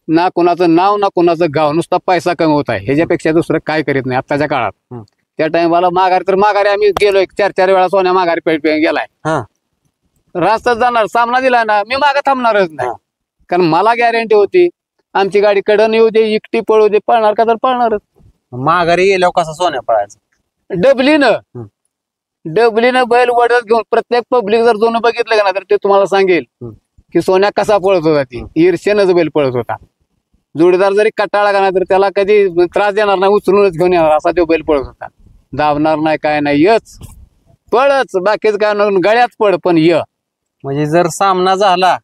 ना. कोणाचं नाव ना कोणाचं गाव नुसता पैसा कमवत आहे. ह्याच्यापेक्षा दुसरं काय करीत नाही आताच्या काळात. त्या टाइमला माघारी तर माघारी आम्ही गेलोय 4-4 वेळा सोन्या माघारी गेलाय. रास्तच जाणार सामना दिला ना मी मागे थांबणारच नाही. कारण मला गॅरंटी होती आमची गाडी कडन येऊ दे एकटी पळू दे पळणार का तर पळणारच. माघारी गेल्यावर कसा सोन्या पळायचा डबलीनं बैल वडत घेऊन प्रत्येक पब्लिक जर दोन बघितलं का ना तर ते तुम्हाला सांगेल की सोन्या कसा पळत होता. ती ईर्ष्येनच बैल पळत होता. जोडीदार जरी कटाळा का नाही तर त्याला कधी त्रास देणार नाही उचलूनच घेऊन येणार असा तो बैल पळत होता. धावणार नाही काय नाही यच पळच बाकीच काय गळ्यात पड पण य. म्हणजे जर सामना झाला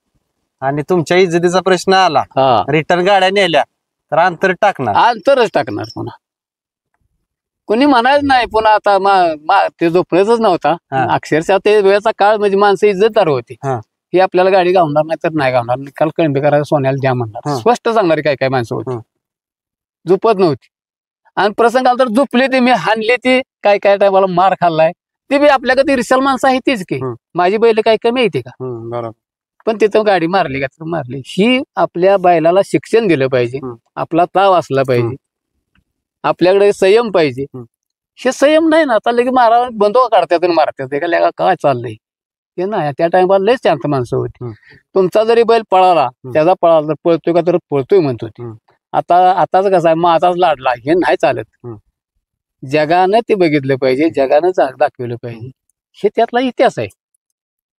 आणि तुमच्या इज्जतीचा प्रश्न आला रिटर्न गाड्या नेल्या तर अंतर अंतरच टाकणार. पुन्हा कोणी म्हणायच नाही. पुन्हा आता ते झोपण्याच नव्हता अक्षरशः ते वेळेचा काळ म्हणजे माणसं इज्जतदार होती. ही आपल्याला गाडी गावणार नाही तर नाही गावणार. निकाल कळंबी करायला सोन्याला द्या म्हणणार स्पष्ट सांगणारी काय काय माणसं होती. झोपत नव्हती आणि प्रसंग आला तर झोपली ती मी हाणली ती काय काय टायमाला मार खाल्लाय. ती बी आपल्याकडे रिसल माणसं आहे तीच की माझी बैल काही कमी येते का. बरोबर. पण तिथं गाडी मारली का तर मारली. ही आपल्या बैलाला शिक्षण दिलं पाहिजे. आपला ताव असला पाहिजे. आपल्याकडे संयम पाहिजे. हे संयम नाही ना. आता लगे मारा बंदूक काढतात आणि मारतात का काय चाललंय हे नाही. त्या टाइमला लयच शांत माणसं होती. तुमचा जरी बैल पळाला त्याचा पळाला तर पळतोय का तर पळतोय म्हणत होती. आताच कसं आहे माझाच लाडला हे नाही चालत. जगानं ते बघितलं पाहिजे. जगानं दाखवलं पाहिजे. हे त्यातला इतिहास आहे.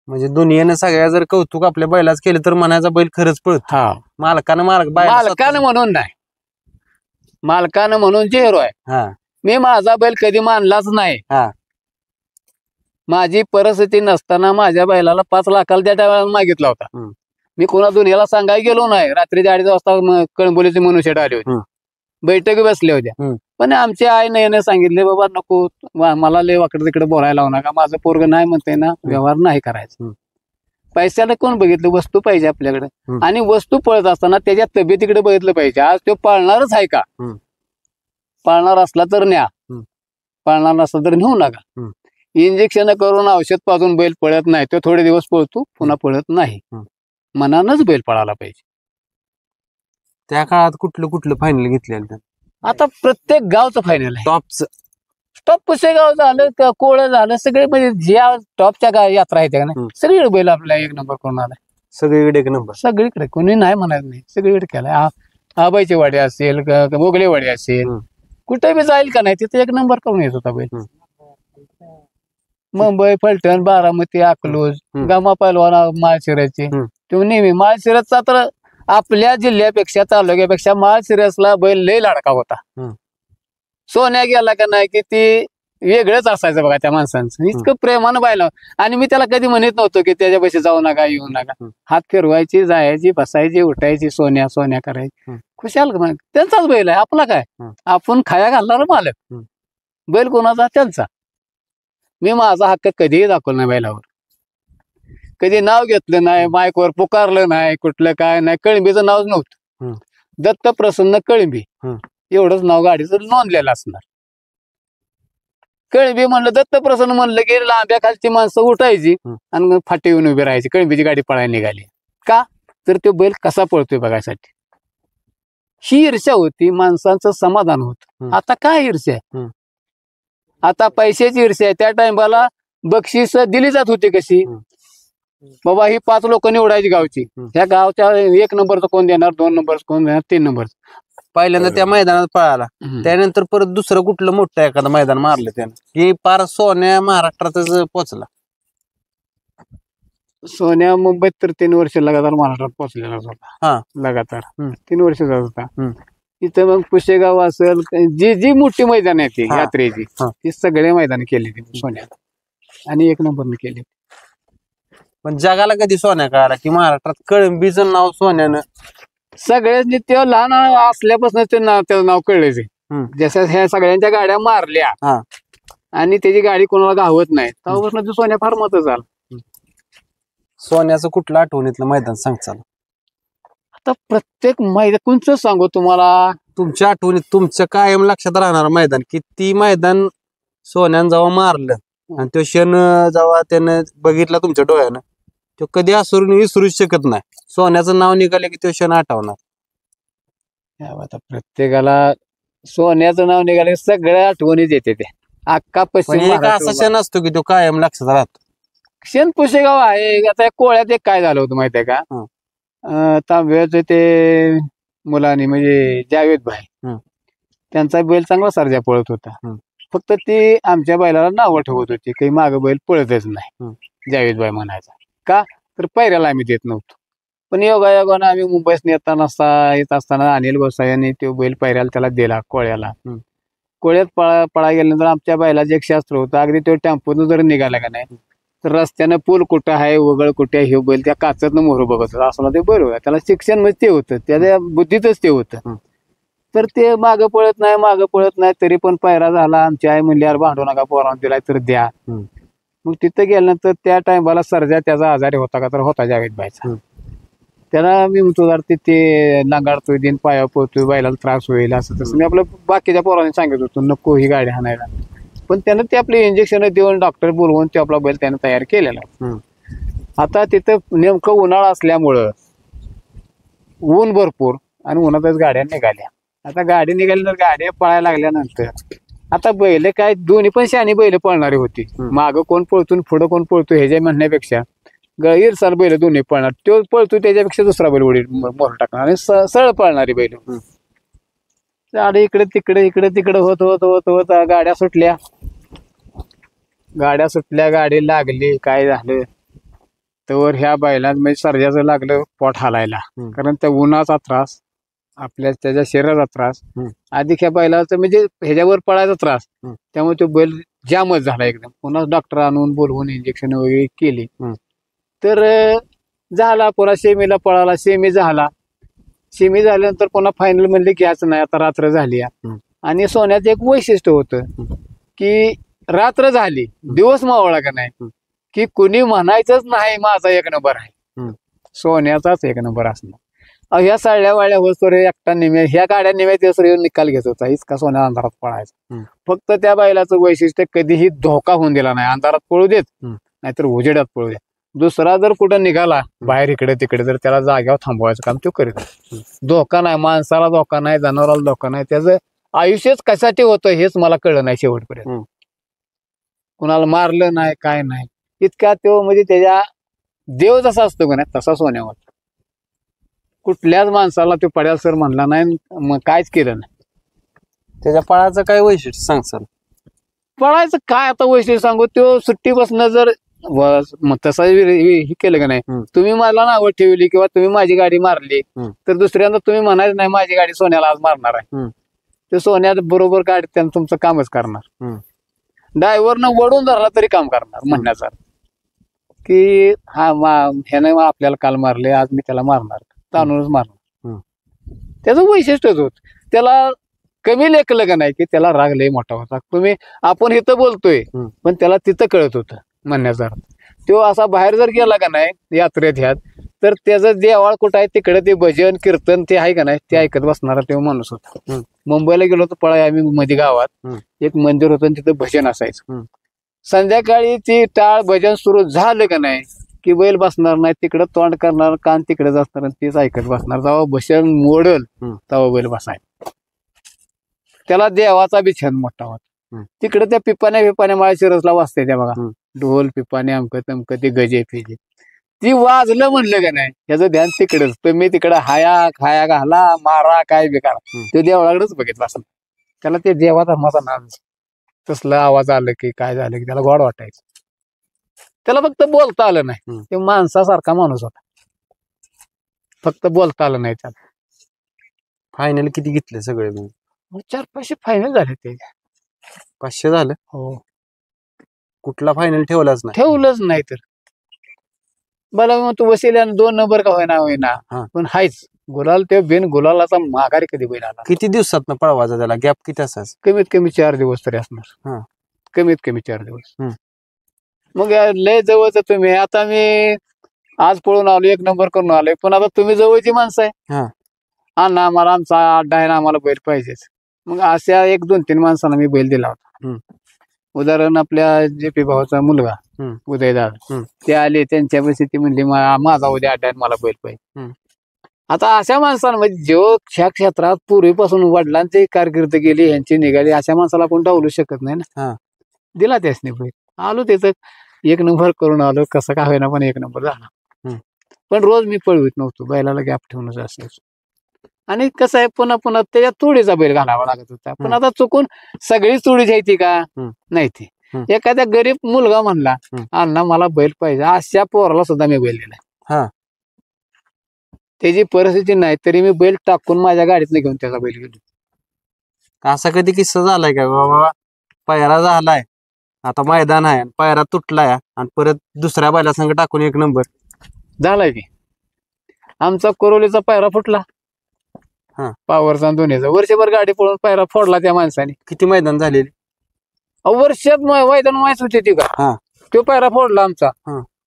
म्हणजे दुनियेनं सगळ्या जर कौतुक आपल्या बैलाच केलं तर म्हणायचा बैल खरंच पळतो. मालकानं म्हणून नाही. मालकानं म्हणून जेरो आहे. मी माझा बैल कधी मानलाच नाही. माझी परिस्थिती नसताना माझ्या बैलाला 5 लाखाला त्या टायमाला मागितला होता. मी कोणा दुनियाला सांगायला गेलो नाही. रात्री 2:30 वाजता कळंबोलीचे मनुष्य आले होते. बैठकी बसल्या होत्या. पण आमची आई नाही सांगितले बाबा नको मला लय वाकडे तिकडे बोलायला लावू नका. माझं पोरग नाही म्हणते ना व्यवहार नाही करायचा. पैशाला कोण बघितलं वस्तू पाहिजे आपल्याकडे. आणि वस्तू पळत असताना त्याच्या तब्येतीकडे बघितलं पाहिजे. आज तो पाळणारच आहे का. पाळणार असला तर न्या. पाळणार नसला तर नेऊ नका. इंजेक्शन करून औषध पाजून बैल पळत नाही. तो थोडे दिवस पळतो पुन्हा पळत नाही. मनानच बैल पळाला पाहिजे. त्या काळात कुठलं फायनल घेतलेलं. आता प्रत्येक गावचं फायनल आहे. टॉप पुसेगाव झालं कोळ झालं सगळे म्हणजे ज्या टॉपच्या यात्रा आहेत ना सगळीकडे बैल आपला 1 नंबर करून आलाय. सगळीकडे 1 नंबर. सगळीकडे कोणी नाही म्हणायचं नाही. सगळीकडे केलाय. आबाईची वाडी असेल मोगलेवाडी असेल कुठे बी जाईल का नाही तिथे 1 नंबर करून येत होता बैल. मुंबई फलटण बारामती अकलूज गामा पैलवाना माळशिरसची तो नेहमी माळशिरसचा तर आपल्या जिल्ह्यापेक्षा तालुक्यापेक्षा माळशिरसला बैल लय लाडका होता. सोन्या गेला का नाही की ती वेगळंच असायचं बघा त्या माणसांचं. इतकं प्रेमानं बायला. आणि मी त्याला कधी म्हणत नव्हतो की त्याच्यापाशी जाऊ नका येऊ नका. हात फिरवायची जायची बसायची उठायची सोन्या सोन्या करायची खुशाल. त्यांचाच बैल आहे आपला काय. आपण खाया घालणार मालक. बैल कोणाचा त्यांचा. मी माझा हक्क कधीही दाखवला नाही बैलावर. कधी नाव घेतलं नाही माईकवर पुकारलं नाही कुठलं काय नाही. कळंबीचं नावच नव्हतं. दत्त प्रसन्न कळंबी एवढंच नाव गाडीचं नोंदलेलं असणार. कळंबी म्हणलं दत्तप्रसन्न म्हणलं की लांब्या खालची माणसं उठायची आणि फाटी येऊन उभी राहायची. कळंबीची गाडी पळायला निघाली का तर तो बैल कसा पळतोय बघायसाठी. ही ईर्ष्या होती, माणसांचं समाधान होत. आता काय ईर्ष्या आहे, आता पैशाची ईर्ष्या आहे. त्या टायमाला बक्षीस दिली जात होती कशी, बाबा ही 5 लोक निवडायची गावची, ह्या गावच्या 1 नंबरचं कोण देणार, 2 नंबरचं कोण देणार, 3 नंबरचं. पहिल्यांदा त्या मैदानात पळाला, त्यानंतर परत दुसरं कुठलं मोठं एखादं मैदान मारलं त्यानं की पार सोन्या महाराष्ट्रातच पोहोचला. सोन्या मुंबईत तर 3 वर्ष लगातार महाराष्ट्रात पोहोचलेला होता. लगातार 3 वर्ष जात होता. इथं मग पुशेगाव असेल, जी मोठी मैदान आहे ती यात्रेची, ती सगळे मैदान केली ती सोन्या आणि 1 नंबरने केली. पण जगाला कधी सोन्या कळाला की महाराष्ट्रात कळंबीचं नाव सोन्यानं, सगळ्यांनी ते लहान असल्यापासून त्याचं नाव कळले. जसं ह्या सगळ्यांच्या गाड्या मारल्या आणि त्याची गाडी कोणाला गावत नाही, तेव्हापासून ते सोन्या फार महत्व झालं. सोन्याचं कुठलं आठवणीतलं मैदान सांगचाल? आता प्रत्येक मैदान कोणचं सांगू तुम्हाला, तुमच्या आठवणीत तुमच्या कायम लक्षात राहणार मैदान की ती मैदान सोन्यानं जेव्हा मारलं आणि तो क्षण जेव्हा त्यानं बघितला तुमच्या डोळ्यानं, तो कधी असरून विसरूच शकत नाही. सोन्याचं नाव निघाले की तो क्षण आठवणार. आता प्रत्येकाला सोन्याचं नाव निघाले सगळ्या आठवणीत येते ते. अख्खा पश्चिम असा क्षण असतो की तो कायम लक्षात राहतो. क्षण पुशेगाव आहे. आता कोळ्यात एक काय झालं होतं माहितीये का, तांब्याचं ते मुलांनी म्हणजे जावेद भाई, त्यांचा बैल चांगला सर्जा पळत होता. फक्त ती आमच्या बैलाला नावं ठेवत होती, काही मागं बैल पळतच नाही. जावेद भाई म्हणायचा का तर पैऱ्याला आम्ही देत नव्हतो. पण योगायोगानं आम्ही मुंबईत येत असताना अनिल गोसाई यांनी तो बैल पैऱ्याला त्याला दिला कोळ्याला. कोळ्यात पळा गेल्यानंतर आमच्या बैलाचं एक शास्त्र होतं, अगदी तो टेम्पोतून जर निघाला का नाही तर रस्त्यानं पूल कुठं आहे, वगळ कुठे आहे, हे बैल त्या काचतनं मोहर बघत होता. असं ते बैल होता, त्याला शिक्षण म्हणजे ते होतं, त्याच्या बुद्धीतच ते होतं. तर ते मागं पळत नाही तरी पण पायरा झाला. आमची आई म्हणली यार भांडू नका, पोरांना दिलाय तर द्या. मग तिथं गेल्यानंतर त्या टायमाला सर्जा त्याचा आजारी होता का तर होता जावेद बाईचा. त्याला मी म्हणतो जर ते नांगाडतोय दिन पाया पोहतोय, बैलाला त्रास होईल असं तसं मी आपलं बाकीच्या पोरांनी सांगत होतो नको ही गाडी हाणायला. पण त्यानं ते आपले इंजेक्शन देऊन डॉक्टर बोलवून ते आपला बैल त्यानं तयार केलेला. आता तिथं नेमकं उन्हाळा असल्यामुळं ऊन भरपूर आणि उन्हातच गाड्या निघाल्या. आता गाडी निघाल्यानंतर गाड्या पळायला लागल्यानंतर आता बैल काय दोन्ही पण शहाणी बैल पळणारी होती. मागं कोण पळतो पुढं कोण पळतो ह्याच्या म्हणण्यापेक्षा इरसाल बैल दोन्ही पळणार, तो पळतो त्याच्यापेक्षा दुसरा बैल उडी मोर टाकणार आणि सरळ पळणारी बैल. गाडी इकडे तिकडे होत होत होत होत गाड्या सुटल्या, गाडी लागली. काय झालं तर ह्या बैला म्हणजे सर्जाचं लागलं पोट हालायला, कारण त्या उन्हाचा त्रास, आपल्या त्याच्या शरीराचा त्रास, अधिक ह्या बैलाचा म्हणजे ह्याच्यावर पळायचा त्रास, त्यामुळे तो बैल जामच झाला एकदम. पुन्हा डॉक्टर आणून बोलवून इंजेक्शन वगैरे केली. तर झाला पुन्हा सेमीला पळाला, सेमी झाल्यानंतर पुन्हा फायनल म्हणले घ्यायचं नाही, आता रात्र झाली. आणि सोन्याचं एक वैशिष्ट्य होतं की रात्र झाली दिवस मावळा का नाही की कुणी म्हणायचंच नाही माझा 1 नंबर आहे, सोन्याचाच 1 नंबर असणार. ह्या साळ्या वाळ्या होतो रे एकटा निम्या ह्या गाड्या निम्या दिवस निकाल घेत होता, इतका सोन्या अंधारात पळायचा. फक्त त्या बैलाचं वैशिष्ट्य कधीही धोका होऊन दिला नाही, अंधारात पळू देत नाहीतर उजेडात पळू देत. दुसरा जर कुठं निघाला बाहेर इकडे तिकडे तर त्याला जाग्यावर थांबवायचं काम तो करीत. धोका नाही, माणसाला धोका नाही, जनावराला धोका नाही. त्याचं आयुष्यच कशासाठी होतं हेच मला कळलं नाही शेवटपर्यंत. कुणाला मारलं नाही काय नाही, इतका तो म्हणजे त्याच्या देव जसा असतो का नाही तसा सोन्या होता. कुठल्याच माणसाला तो पड्याल सर म्हणला नाही, मग कायच केलं नाही. त्याच्या पळाचं काय वैशिष्ट्य सांग सर? पळायचं काय आता वैशिष्ट्य सांगू, तो सुट्टी बसणं जर तसा हे केलं का नाही, तुम्ही मला नावं ठेवली किंवा तुम्ही माझी गाडी मारली तर दुसऱ्यांदा तुम्ही म्हणायचं नाही माझी गाडी सोन्याला आज मारणार आहे. ते सोन्या बरोबर गाडी त्यानं तुमचं कामच करणार. ड्रायव्हरनं वडून धरला तरी काम करणार म्हणण्याचा की हा ह्याने आपल्याला काल मारले आज मी त्याला मारणार, ताणूनच मारणार. त्याचं वैशिष्ट्यच होत. त्याला कमी लेखलं का नाही की त्याला राग लय मोठा होता. आपण इथं बोलतोय पण त्याला तिथं कळत होतं म्हणण्याचा अर्थ. तो असा बाहेर जर गेला का नाही यात्रेत ह्यात तर त्याचं देवाळ कुठं आहे तिकडे ते भजन कीर्तन ते आहे का नाही ते ऐकत बसणारा तेव्हा माणूस होता. मुंबईला गेलो तर पळा आम्ही मध्ये गावात एक मंदिर होतं तिथं भजन असायचं. संध्याकाळी ती टाळ भजन सुरू झालं का नाही की बैल बसणार नाही तिकडं तोंड करणार कान तिकडेच असणार तेच ऐकत बसणार. जेव्हा भजन मोडल तेव्हा बैल बसाय. त्याला देवाचा बी छंद मोठा होता. तिकडे त्या पिपाण्या माळा शिरसला वाजते त्या बघा ढोल पिपाने अमकं तमकं ते गजे फिजे ती वाजलं म्हणलं का नाही त्याचं ध्यान तिकडेच. तुम्ही तिकडं हाया खाया घाला मारा काय बी करा ते देवळाकडेच बघितलं असं. त्याला ते देवा धर्माचा नाद तसलं आवाज आलं की काय झालं की त्याला गोड वाटायचं. त्याला फक्त बोलता आलं नाही. ते माणसासारखा माणूस होता फक्त बोलता आलं नाही त्याला. फायनल किती घेतले सगळे मग? 4-500 फायनल झाले ते. 500 झालं. हो कुठला फायनल ठेवलाच नाही? ठेवलंच नाही तर मला मग तू वसिल्यानं 2 नंबर का होईना पण हायच गुलाल. ते बिन गुलालाचा माघारी कधी बैल आला. किती दिवसात पळवायचा त्याला गॅप किती असायचा? कमीत कमी 4 दिवस तरी असणार. कमीत कमी 4 दिवस. मग लय जवळच तुम्ही. आता मी आज पळून आलो 1 नंबर करून आलोय पण आता तुम्ही जवळची माणसं आहे. अण्णा आम्हाला आमचा अड्डा आहे ना आम्हाला बैल पाहिजेच. मग अशा 1-2-3 माणसांना मी बैल दिला होता. उदाहरण आपल्या जेपी भावाचा मुलगा उदयदादा ते आले त्यांच्यापाशी ती म्हणली माझा उद्या अड्डा मला बैल पाहिजे. आता अशा माणसांमध्ये जो ह्या क्षेत्रात पूर्वीपासून वडिलांची कारकीर्द गेली यांची निघाली अशा माणसाला आपण डावलू शकत नाही ना. दिला त्यासने बैल आलो त्याचं 1 नंबर करून आलो कसं का होईना पण 1 नंबर झाला. पण रोज मी पळवीत नव्हतो बैलाला गॅप ठेवूनच असायचं. आणि कसं आहे पुन्हा पुन्हा त्याच्या तोडीचा बैल घालावा लागत होता. पण आता चुकून सगळी तोडी घ्यायची का नाही ती एखाद्या गरीब मुलगा म्हणला अण्णा मला बैल पाहिजे अशा पोराला सुद्धा मी बैल दिला. त्याची परिस्थिती नाही तरी मी बैल टाकून माझ्या गाडीत घेऊन त्याचा बैल गेलो. असा कधी किस्सा झालाय का बाबा पायरा झालाय आता मैदान आहे पायरा तुटलाय आणि परत दुसऱ्या बैला संग टाकून 1 नंबर झालाय की? आमचा कोरोलीचा पायरा फुटला पावरचा दोन्हीचा. वर्षभर गाडी पळून पायरा फोडला त्या माणसाने. किती मैदान झालेली? वर्षात मैदान व्हायच होते ती का तो पायरा फोडला आमचा.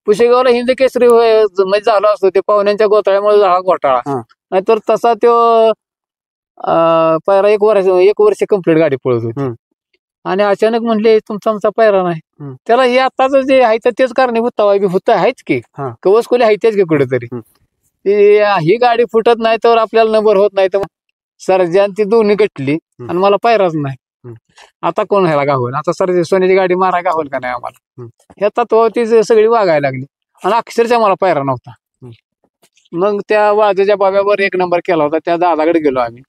पुशेगावला हिंद केसरी म्हणजे झाला असतो ते पाहुण्यांच्या घोटाळ्यामुळे झाला घोटाळा. नाहीतर तसा तो पायरा 1 वर्ष कंप्लीट गाडी पळत होती. आणि अचानक म्हणले तुमचा आमचा पायरा नाही. त्याला हे आताच जे आहे तेच कारणीभूत तवा बी होत आहेच की कवच कोली आहे तेच की कुठेतरी. ही गाडी फुटत नाही तर आपल्याला नंबर होत नाही तर सर्जन ती दोन्ही गटली आणि मला पायराच नाही. आता कोण ह्याला गावल? आता सर्जन सोन्याची गाडी मारा गावल का नाही आम्हाला? ह्या तत्वावरती सगळी वागायला लागली आणि अक्षरशः मला पायरा नव्हता. मग त्या वाळजाच्या बाब्यावर 1 नंबर केला होता. त्या दादाकडे गेलो आम्ही.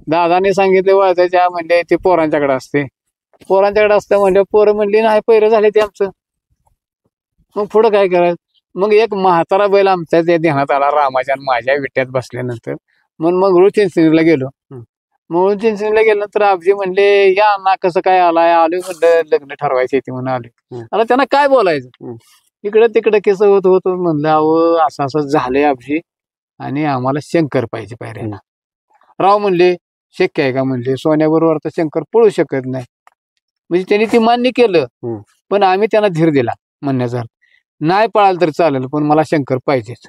दादाने सांगितले वाळजाच्या म्हणजे ते पोरांच्याकडे असते. पोरांच्याकडे असतं म्हणजे पोरं म्हणली नाही पैर झाले ते आमचं. मग पुढं काय करायचं? मग एक म्हातारा बैल आमच्या त्या ध्यानात आला रामाच्या माझ्या विट्यात बसल्यानंतर. म्हणून मग रूळ चिंचणीला गेलो. मग चिंचणीला गेल्यानंतर आबजी म्हणले या ना कसं काय आलाय? आलो म्हणलं लग्न ठरवायचे येते म्हणून आले. आता त्यांना काय बोलायचं? इकडे तिकडे केस होत होत म्हणलं अहो असं असं झालंय आबजी आणि आम्हाला शंकर पाहिजे पायऱ्याला. राव म्हणले शक्य आहे का? म्हणले सोन्याबरोबर तर शंकर पळू शकत नाही. म्हणजे त्यांनी ती मान्य केलं पण आम्ही त्यांना धीर दिला म्हणण्याचा नाही पळाल तर चालेल पण मला शंकर पाहिजेच.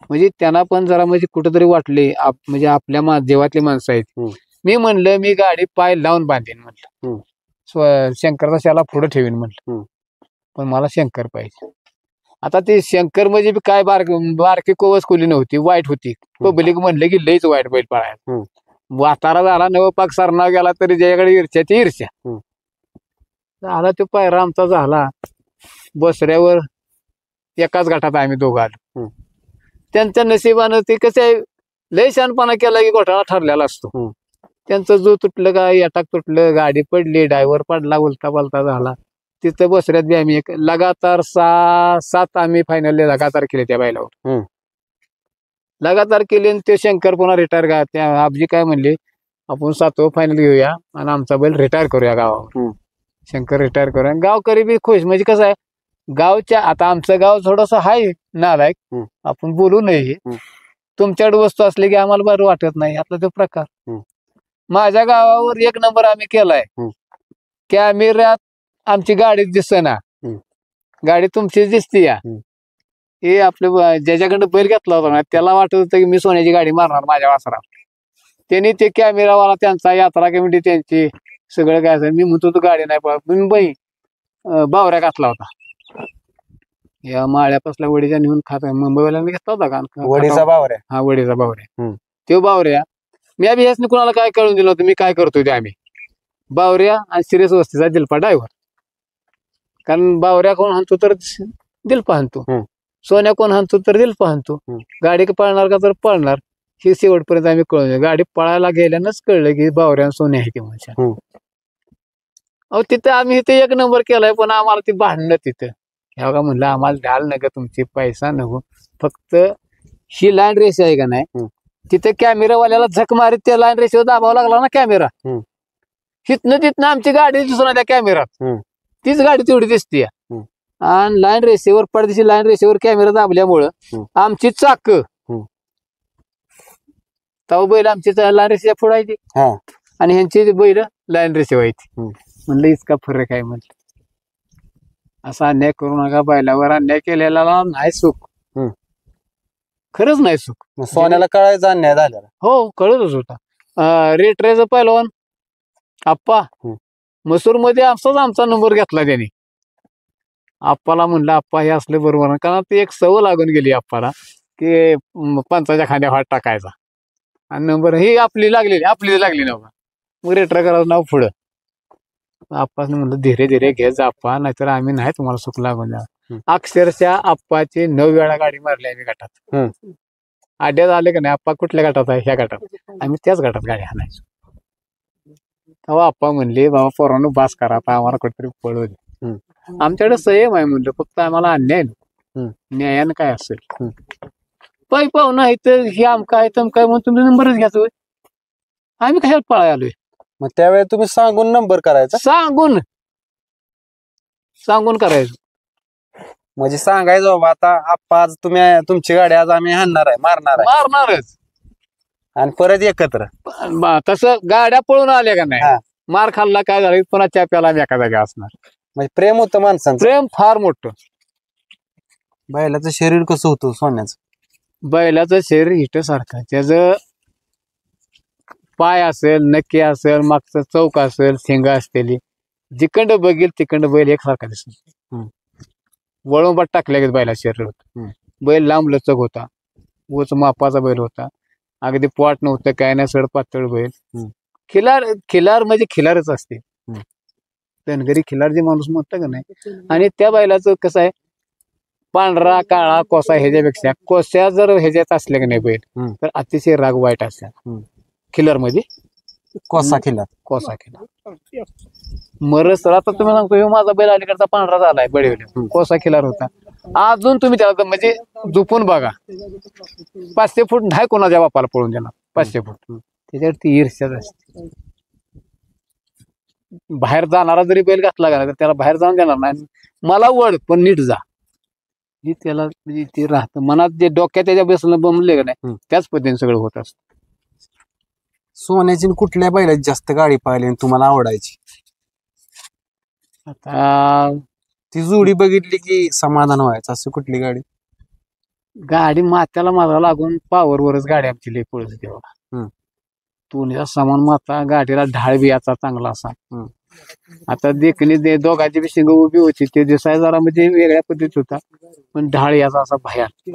म्हणजे त्यांना पण जरा म्हणजे कुठेतरी वाटले म्हणजे आपल्या देवातली माणसं आहेत. मी म्हणलं मी गाडी पाय लावून बांधेन म्हणलं शंकरचा शाला पुढे ठेवीन म्हणलं पण मला शंकर पाहिजे. आता ते शंकर म्हणजे काय बारकी कोवस कोली नव्हती वाईट होती. पब्लिक म्हणलं की लईच वाईट बैल पळायला. वातारा झाला नव पाक सरनाव गेला तरी ज्याकडे ईर्ष्या ती ईर्ष्या झाला. तो पायरा आमचा झाला. बसऱ्यावर एकाच गटात आम्ही दोघं आलो. त्यांच्या नशिबानं ते कसं आहे लय शहाणपणा केला की घोटाळा ठरलेला असतो. त्यांचं जो तुटलं का येटाक तुटलं गाडी पडली ड्रायव्हर पडला उलटा पालटा झाला. तिथं बसऱ्यात बी आम्ही लगातार 6-7 आम्ही फायनल लगातार केले त्या बैलावर. लगातार केले आणि ते शंकर पुन्हा रिटायर का त्या आबजी काय म्हणले आपण 7वं फायनल घेऊया आणि आमचा बैल रिटायर करूया गावावर. शंकर रिटायर करूया. गावकरी बी खुश. म्हणजे कसं आहे गावच्या आता आमचं गाव थोडस हाय नालायक आपण बोलू नये. तुमच्याकडे वस्तू असली की आम्हाला बरं वाटत नाही यातला तो प्रकार. माझ्या गावावर 1 नंबर आम्ही केलाय. कॅमेऱ्यात आमची गाडी दिसना गाडी तुमची दिसती या हे आपलं ज्याच्याकडनं बैल घेतला होता ना त्याला वाटत होतं की मी सोन्याची गाडी मारणार माझ्या वासरा. त्यांनी ते कॅमेरावाला त्यांचा, यात्रा कमिटी त्यांची, सगळं काय असेल. मी म्हणतो तू गाडी नाही पळत. मी बाई बावऱ्या घातला होता या माळ्यापासला वडीच्या नेऊन खात मुंबईला मी घेतला होता का वडीचा बावऱ्या. हा वडीचा बावऱ्या. हम्म. तो बावऱ्या मी आम्ही ह्याच कुणाला काय कळून दिलं होतं मी काय करतोय ते. आम्ही बावऱ्या आणि सिरियस वस्तीचा दिलपा ड्रायव्हर. कारण बावऱ्या कोण हाणतो तर दिलपा हाणतो, सोन्या कोण हाणतो तर दिलपा हाणतो. गाडी पळणार का तर पळणार हे शेवटपर्यंत आम्ही कळून. गाडी पळायला गेल्यानंच कळलं की बावऱ्या आणि सोन्या आहे ती म्हणजे. अहो तिथं आम्ही इथे 1 नंबर केलाय पण आम्हाला ती भांडणं तिथं. ह्या का म्हणलं आम्हाला द्याल नका तुमची पैसा नको, फक्त ही लाईन रेष आहे का नाही तिथे कॅमेरावाल्याला झक मारीत त्या लाईन रेषेवर दाबावा लागला ना कॅमेरा. तिथनं आमची गाडी दिसून त्या कॅमेरात तीच गाडी तेवढी दिसते. आणि लाईन रेषेवर पडदेशी लाईन रेषेवर कॅमेरा दाबल्यामुळं आमची चाक तव बैल आमची लाईन रेषेच्या फोडायची आणि ह्यांची बैल लाईन रेषे व्हायची. म्हणलं इतका फरक आहे म्हणलं. असा अन्याय करू नका, बैलावर अन्याय केलेला नाही सुख, खरंच नाही सुख. सोन्याला कळायचा अन्याय झाला. हो कळतच होता. रेटरेचा पहिलवान आप्पा मसूर मध्ये आमचा नंबर घेतला त्याने. आप्पाला म्हणलं आप्पा हे असले बरोबर, कारण ती एक सवय लागून गेली आप्पाला की पंचाच्या खांद्या हात टाकायचा आणि नंबर ही आपली लागली नव्हता. मग रेटर करायचं नाव पुढं. आप्पाने म्हणलं धीरे धीरे घे जा आप्पा, नाहीतर आम्ही नाही तुम्हाला सुख लागून द्या. अक्षरशः आप्पाची 9 वेळा गाडी मारली आम्ही गटात. आड्यात आले का नाही आप्पा कुठल्या गटात आहे, ह्या गटात, आम्ही त्याच गटात गाडी हाणायचो. तेव्हा आप्पा म्हणले बाबा पोरांनो बास करा आता, आम्हाला कुठेतरी पळू दे. आमच्याकडे संयम आहे म्हणलं, फक्त आम्हाला अन्याय न्यायानं काय असेल. पायी पाहुणं आहे तर हे आमका आहे तमका म्हणून तुम्ही नंबरच घ्यायचो. आम्ही कशाला पळाय आलोय. मग त्यावेळी तुम्ही सांगून नंबर करायचा. सांगून करायचं म्हणजे सांगायचं बाबा आता आप्पा आज तुमची गाडी आज आम्ही हाणणार आहे, मारणारच. आणि परत एकत्र तसं गाड्या पळून आल्या का नाही, मार खाल्ला काय झालं पुन्हा च्या प्याला आम्ही एका जागी असणार. म्हणजे प्रेम होतं माणसांचं, प्रेम फार मोठं. बैलाचं शरीर कसं होतं सोन्याचं. बैलाचं शरीर इट सारखं, त्याचं पाय असेल, नक्की असेल, मागचं चौक असेल, शेंगा असलेली, जिकंड बघेल तिकंड बैल एकसारखा दिसत. वळंबाट टाकल्या गेलं बैला शरीर होत. बैल लांब लचक होता, उच मापाचा बैल होता, अगदी पोट नव्हतं काय नाही, सड पातळ बैल. खिलार म्हणजे खिलारच असते. धनगरी खिलार जे माणूस म्हणतं का नाही. आणि त्या बैलाचं कसं आहे, पांढरा काळा कोसा ह्याच्यापेक्षा कोस्या जर ह्याच्यात असले का नाही बैल तर अतिशय राग वाईट असतात. खिलर मध्ये कोसा खिलार मरस. आता तुम्ही सांगतो हे माझा बैल अलीकडचा पांढरा झालाय बडीवल्या, कोसा खिलार होता. अजून तुम्ही त्याला म्हणजे झोपून बघा, 500 फूट नाही कोणाच्या बापाला पळून देणार. 500 फूट त्याच्यावरती ईर्ष्याच असते. बाहेर जाणारा जरी बैल घातला का तर त्याला बाहेर जाऊन देणार नाही. मला वड पण नीट जा, ही त्याला म्हणजे ते राहतं मनात, जे डोक्यात त्याच्या बसलं बनले का नाही त्याच पद्धतीने सगळं होत असतं. सोन्याची कुठल्या बैलाची जास्त गाडी पाहिली आणि तुम्हाला आवडायची. आता ती जोडी बघितली की समाधान व्हायचं, असं कुठली गाडी मात्याला माझा लागून पावरवरच गाडी आमची लई पळत होती बघा. तुझ्या समान माता गाडीला ढाळ बी याचा चांगला असा. आता देखणी दोघांची बी शिंग उभी होती, ते दिसाय जरा म्हणजे वेगळ्या पद्धतीत होता, पण ढाळ याचा असा भयान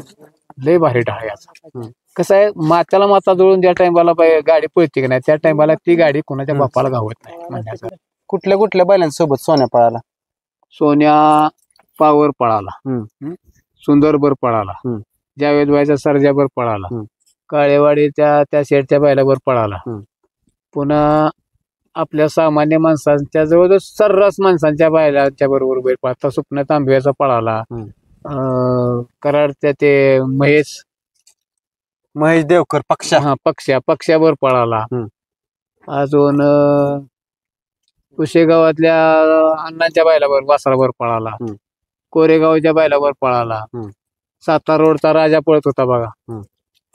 लय भारी ढाळ याचा. कसं आहे, मात्याला माता जुळून ज्या टाइमाला गाडी पळते की नाही त्या टाइमाला ती गाडी कोणाच्या बापाला गावत नाही म्हणण्याचं. कुठल्या बैलांसोबत सोन्या पळाला. सोन्या पावर पळाला, सुंदरबर पळाला, जावेद बाईचा सर्जाबर पळाला, काळेवाडीच्या त्या शेडच्या बैलावर पळाला. पुन्हा आपल्या सामान्य माणसांच्या जवळजवळ सर्रास माणसांच्या बैलाच्या बरोबर बैल पळाला. स्वप्न तांब्याचा पळाला, कराडच्या ते महेश देवकर पक्षावर पळाला. अजून कुशेगावातल्या अण्णांच्या बैलावर वासरावर पळाला, कोरेगावच्या बैलावर पळाला, सातारा रोडचा राजा पळत होता बघा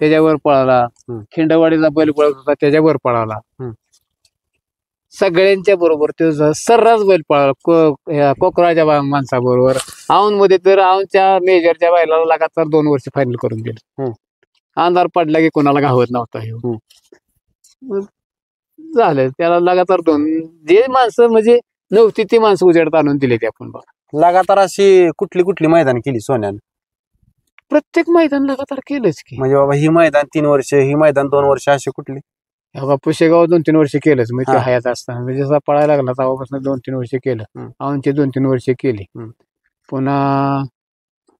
त्याच्यावर पळाला, खिंडवाडीचा बैल पळत होता त्याच्यावर पळाला. सगळ्यांच्या बरोबर तो सर्रास बैल पळाला कोकराच्या माणसाबरोबर. औंध मध्ये तर औंधच्या मेजरच्या बैलाला लगातार 2 वर्ष फायनल करून दिलं. अंधार पडला की कोणाला घावत नव्हता ह्यो. मग झालं त्याला लगातार 2 जे माणसं म्हणजे नव्हती ती माणसं उजेडात आणून दिली ते आपण बघा. लगातार अशी कुठली कुठली मैदान केली सोन्यानं? प्रत्येक मैदान लगातार केलंच की. म्हणजे बाबा ही मैदान 3 वर्ष, ही मैदान 2 वर्ष, अशी कुठली? पुशेगाव 2-3 वर्ष केलंच म्हणजे ते हा. हयात असताना म्हणजे जसा पळायला लागला तेव्हापासून 2-3 वर्ष केलं. औंधचे 2-3 वर्ष केली. पुन्हा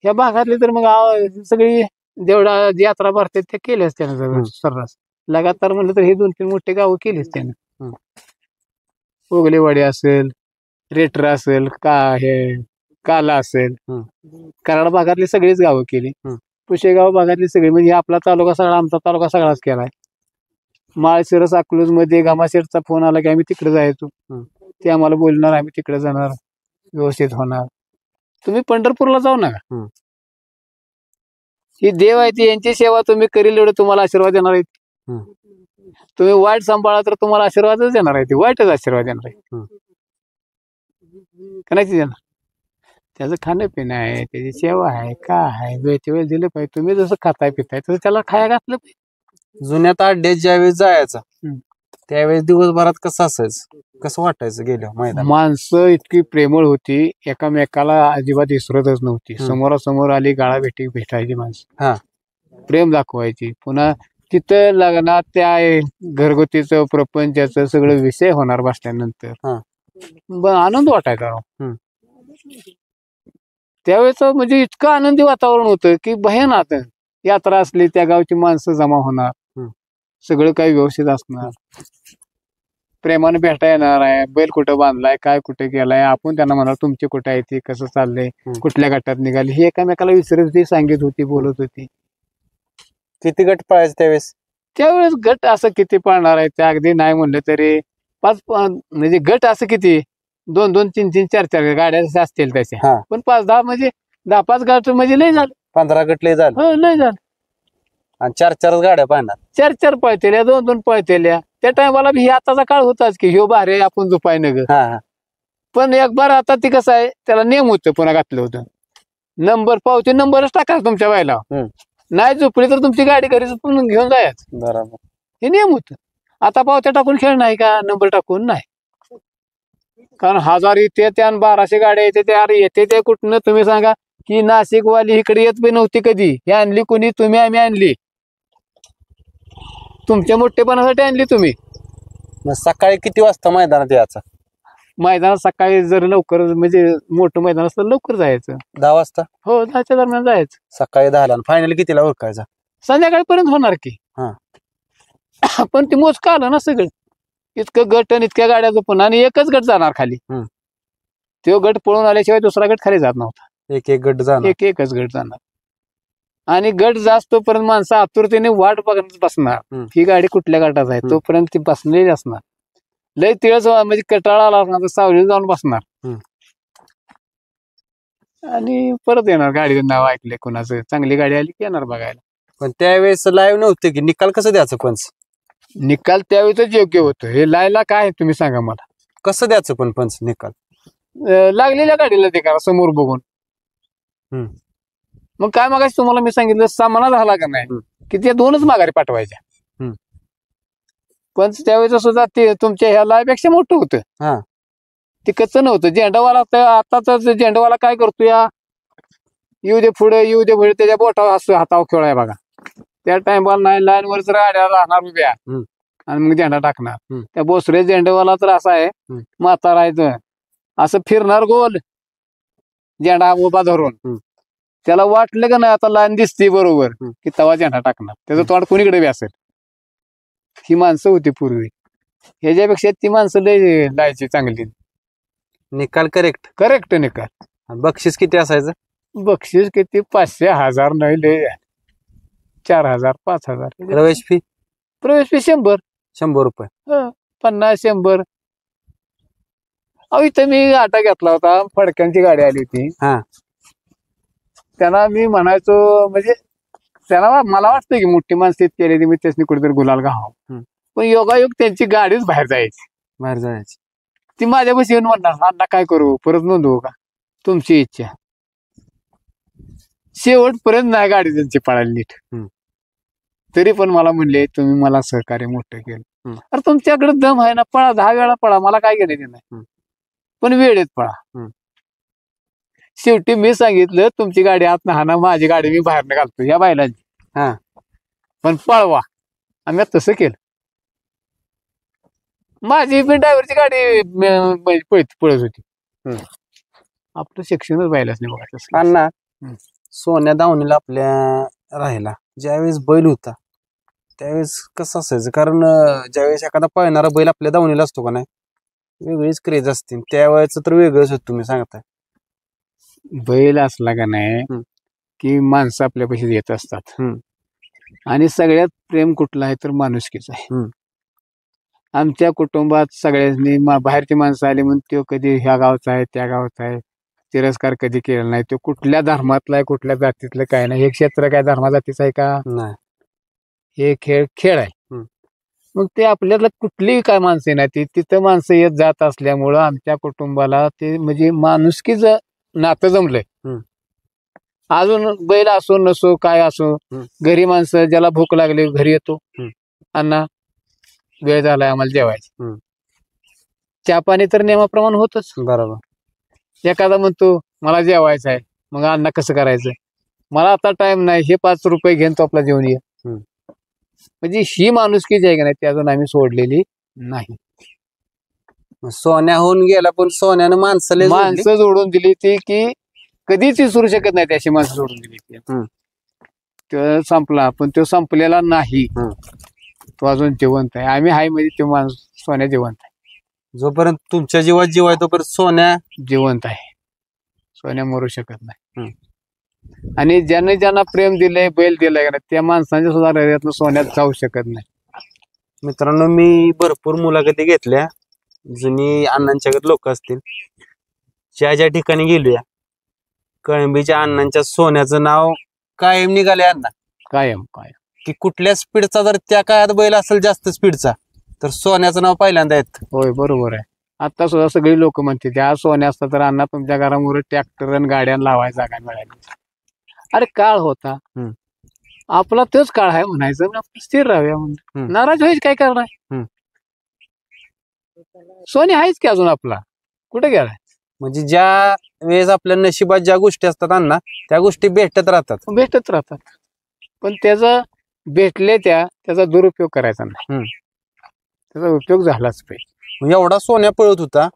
या भागातले तर मग सगळी जेवढा यात्रा भरतात त्या केल्याच त्यानं सर्रास. लगातार म्हणलं तर हे 2-3 मोठे गावं केलीच त्यानं. ओगलेवाडी असेल, रेटर असेल, काला असेल, कराड भागातली सगळीच गावं केली. पुशेगाव भागातली सगळी म्हणजे आपला तालुका सगळा, आमचा तालुका सगळाच केलाय. माळशिरस अकलूज मध्ये गामाशेठचा फोन आला की आम्ही तिकडे जायचो. ते आम्हाला बोलणार आम्ही तिकडे जाणार, व्यवस्थित होणार. तुम्ही पंढरपूरला जाऊ नका, ही देव आहे ती, यांची सेवा तुम्ही करील एवढं तुम्हाला आशीर्वाद देणार आहेत. तुम्ही वाईट सांभाळा तर तुम्हाला आशीर्वादच देणार आहे, वाईटच आशीर्वाद देणार आहे. करायची देणार. त्याचं खाणं पिणं आहे, त्याची सेवा आहे, का आहे, वेळच्या वेळ दिलं पाहिजे. तुम्ही जसं खाताय पिताय तसं त्याला खाया घातलं पाहिजे. जुन्यात अड्ड्यात ज्यावेळेस जायचं त्यावेळेस दिवसभरात कसं असायचं, कसं वाटायचं गेलं मैदान? माणसं इतकी प्रेमळ होती, एकामेकाला अजिबात विसरतच नव्हती. समोरासमोर आली गाळा भेटायची माणसं, प्रेम दाखवायची. पुन्हा तिथं लग्नात त्या घरगुतीचं प्रपंचाचं सगळं विषय होणार बसल्यानंतर आनंद वाटायचा. त्यावेळेस म्हणजे इतकं आनंदी वातावरण होतं की भयानक. यात्रा असली त्या गावची माणसं जमा होणार, सगळं काही व्यवस्थित असणार, प्रेमाने भेटा येणार आहे. बैल कुठं बांधलाय, काय कुठे गेलाय, आपण त्यांना म्हणणार तुमचे कुठे आहे, ते कसं चाललंय, कुठल्या गटात निघाली, हे एकामेकाला विसरत होती, सांगत होती, बोलत होती. किती गट पळायचे त्यावेळेस गट असं किती पळणार आहे, त्या अगदी नाही म्हणलं तरी 5 म्हणजे गट असं किती 2-2, 3-3, 4-4 गाड्या असतील त्याच्या. पण 5-10 म्हणजे 10-5 गट म्हणजे लय झालं. 15 गट लय झालं. हो लय झालं. आणि 4-4 गाड्या पाहणार, 4-4 पळतेल्या, 2-2 पळतेल्या. त्या टायमाला ही आताचा काळ होताच की ह्यो भारे आपण झोपाय न ग. पण एक बार आता ती कसं आहे, त्याला नेम होतं, पुन्हा घातलं होतं नंबर, पावते नंबरच टाका तुमच्या बायला. नाही झोपली तर तुमची गाडी घरी पण घेऊन जायचं. बरोबर, हे नियम होतं. आता पावत्या टाकून खेळ नाही का, नंबर टाकून नाही. कारण 1000 येते त्या 1200 गाड्या येते त्या, येते ते कुठनं तुम्ही सांगा. की नाशिकवाली इकडे येत बी नव्हती कधी, हे आणली कोणी, तुम्ही आम्ही आणली, तुमच्या मोठेपणासाठी आणली तुम्ही. मग सकाळी किती वाजता मैदानात यायचं? मैदानात सकाळी जर लवकर म्हणजे मोठं मैदान असलं लवकर जायचं. 10 वाजता? हो, 10च्या दरम्यान जायचं. सकाळी 10ला. फायनल कितीला ओळखायचा? संध्याकाळपर्यंत होणार की. पण ती मोजकं आलं ना सगळं, इतकं गट आणि इतक्या गाड्याचं पण, आणि एकच गट जाणार खाली. तो गट पळून आल्याशिवाय दुसरा गट खाली जात नव्हता. एक गट जाणार, एकच गट जाणार. आणि गट जास्त तोपर्यंत माणसं आतुरतेने वाट बघत बसणार, ही गाडी कुठल्या गटात आहे, तोपर्यंत ती बसलेली असणार. लय तिळच म्हणजे कटाळा आला असणार तर सावलीत जाऊन बसणार आणि परत येणार. गाडीचं नाव ऐकले कोणाचं, चांगली गाडी आली की येणार बघायला. पण त्यावेळेस लाईव्ह नव्हते की, निकाल कसं द्यायचं? पंच निकाल त्यावेळेच योग्य होतं. हे लायला काय तुम्ही सांगा मला, कसं द्यायचं? पण पंच निकाल लागलेल्या गाडीला ते करा समोर बघून. मग काय मागायचं तुम्हाला मी सांगितलं, सामना झाला का नाही की त्या 2च माघारी पाठवायच्या. पण त्यावेळेस सुद्धा ते तुमच्या ह्या लायपेक्षा मोठं होतं, ते कच्चं नव्हतं. झेंडावाला आताच झेंडावाला काय करतो, या येऊ दे पुढे, येऊ दे पुढे, त्याच्या बोटावर असतो, हातावर खेळाय बघा. त्या टाइमला नाही, लाईन वर जर गाड्या राहणार उभ्या आणि मग झेंडा टाकणार. त्या बोसरे झेंडेवाला तर असा आहे, म्हातारायचं असं फिरणार गोल झेंडा उभा धरून. त्याला वाटलं का नाही आता लाईन दिसते बरोबर की तवा झेंडा टाकणार, त्याचं तोंड कोणीकडे बी असेल. ही माणसं होती पूर्वी, ह्याच्यापेक्षा ती माणसं लय लायची चांगली. निकाल करेक्ट निकाल. बक्षीस किती असायचं? बक्षीस किती, 500, 1000 नाही, लय 4000, 5000. प्रवेश फी 100 रुपये. 50, 100. इथं मी आटा घेतला होता, फडक्यांची गाडी आली होती. त्यांना मी म्हणायचो, म्हणजे त्यांना मला वाटतं की मोठी माणसं केली मी त्यासनी कुठेतरी गुलाल घाव. पण योगायोग त्यांची गाडीच बाहेर जायची. बाहेर जायची. ती माझ्यापाशी येऊन म्हणणार अण्णा काय करू परत नोंदवू का, तुमची इच्छा. शेवटपर्यंत नाही गाडी त्यांची पळाली नीट. तरी पण मला म्हणले तुम्ही मला सहकार्य मोठं केलं. अरे तुमच्याकडे दम आहे ना, पळा 10 वेळा पळा, मला काय घेण्याचे नाही, पण वेळेत पळा. शेवटी मी सांगितलं तुमची गाडी आत हा ना, माझी गाडी मी बाहेर घालतो या बैलांची, पण पळवा. आम्ही तसं केलं. माझी पण ड्रायव्हरची गाडी पळत होती. आपलं शिक्षणच बैलाच नाही बघा तसं. अण्णा, सोन्या दावणीला आपल्या राहिला ज्यावेळेस बैल होता त्यावेळेस कसं असायचं, कारण ज्यावेळेस एखादा पळणारा बैल आपल्या दावणीला असतो का नाही, वेगळीच क्रेज असते. त्यावेळेस तर वेगळंच होत तुम्ही सांगताय. बैल असला का नाही की माणसं आपल्यापाशी येत असतात. आणि सगळ्यात प्रेम कुठलं आहे तर माणुसकीच आहे. आमच्या कुटुंबात सगळ्यांनी बाहेरची माणसं आली म्हणून तो कधी ह्या गावचा आहे त्या गावचा आहे तिरस्कार कधी केला नाही. तो कुठल्या धर्मातला आहे कुठल्या जातीतलं काय नाही. हे क्षेत्र काय धर्मा जातीचं आहे का नाही, हे खेळ आहे. मग ते आपल्याला कुठलीही काय माणसं नाही ती तिथं माणसं येत जात असल्यामुळं आमच्या कुटुंबाला ते म्हणजे माणुसकीच नातं जमलंय. अजून बैल असो नसो काय असो, घरी माणसं ज्याला भूक लागली घरी येतो, अण्णा वेळ झालाय आम्हाला जेवायचं. चहा पाणी तर नियमाप्रमाणे होतच. बरोबर. एखादा म्हणतो मला जेवायचं आहे, मग अण्णा कसं करायचं, मला आता टाइम नाही, हे 5 रुपये घेऊन तो आपला जेवण ये. म्हणजे ही माणुसकी जी आहे का नाही ती अजून आम्ही सोडलेली नाही. सोन्या होऊन गेला पण सोन्यानं माणसं जोडून दिली ती की कधीच विसरू शकत नाही. त्याशी माणसं जोडून दिली ती. तो संपला पण तो संपलेला नाही, तो अजून जिवंत आहे. आम्ही हाय म्हणजे तो माणूस सोन्या जिवंत आहे. जोपर्यंत तुमच्या जीवात जीव आहे तोपर्यंत सोन्या जिवंत आहे. सोन्या मरू शकत नाही. आणि ज्याने ज्यांना प्रेम दिलंय बैल दिलाय का त्या माणसांच्या सुद्धा हृदयातून सोन्यात जाऊ शकत नाही. मित्रांनो, मी भरपूर मुलाखती घेतल्या, जुनी अण्णांच्याकडे लोक असतील, ज्या ज्या ठिकाणी गेलोया कळंबीच्या अण्णांच्या सोन्याचं नाव कायम निघाले. अण्णा कायम की कुठल्या स्पीडचा जर त्या काळात बैल असेल जास्त स्पीडचा तर सोन्याचं नाव पहिल्यांदा येत. होय बरोबर आहे. आता सुद्धा सगळी लोक म्हणते त्या सोन्या असतात तर अण्णा तुमच्या घरामुळे ट्रॅक्टर आणि गाड्या लावायचा जागा मिळाली. अरे काळ होता आपला, तोच काळ आहे म्हणायचं ना, स्थिर राहूया म्हणून. नाराज व्हायचं काय करणार, सोन्या आहेच की अजून आपला, कुठे गेलाय. म्हणजे ज्या वेळेस आपल्या नशिबात ज्या गोष्टी असतात अण्णा त्या गोष्टी भेटत राहतात. पण त्याचा भेटले त्याचा दुरुपयोग करायचा नाही, त्याचा उपयोग झालाच पाहिजे. एवढा सोन्या पळत होता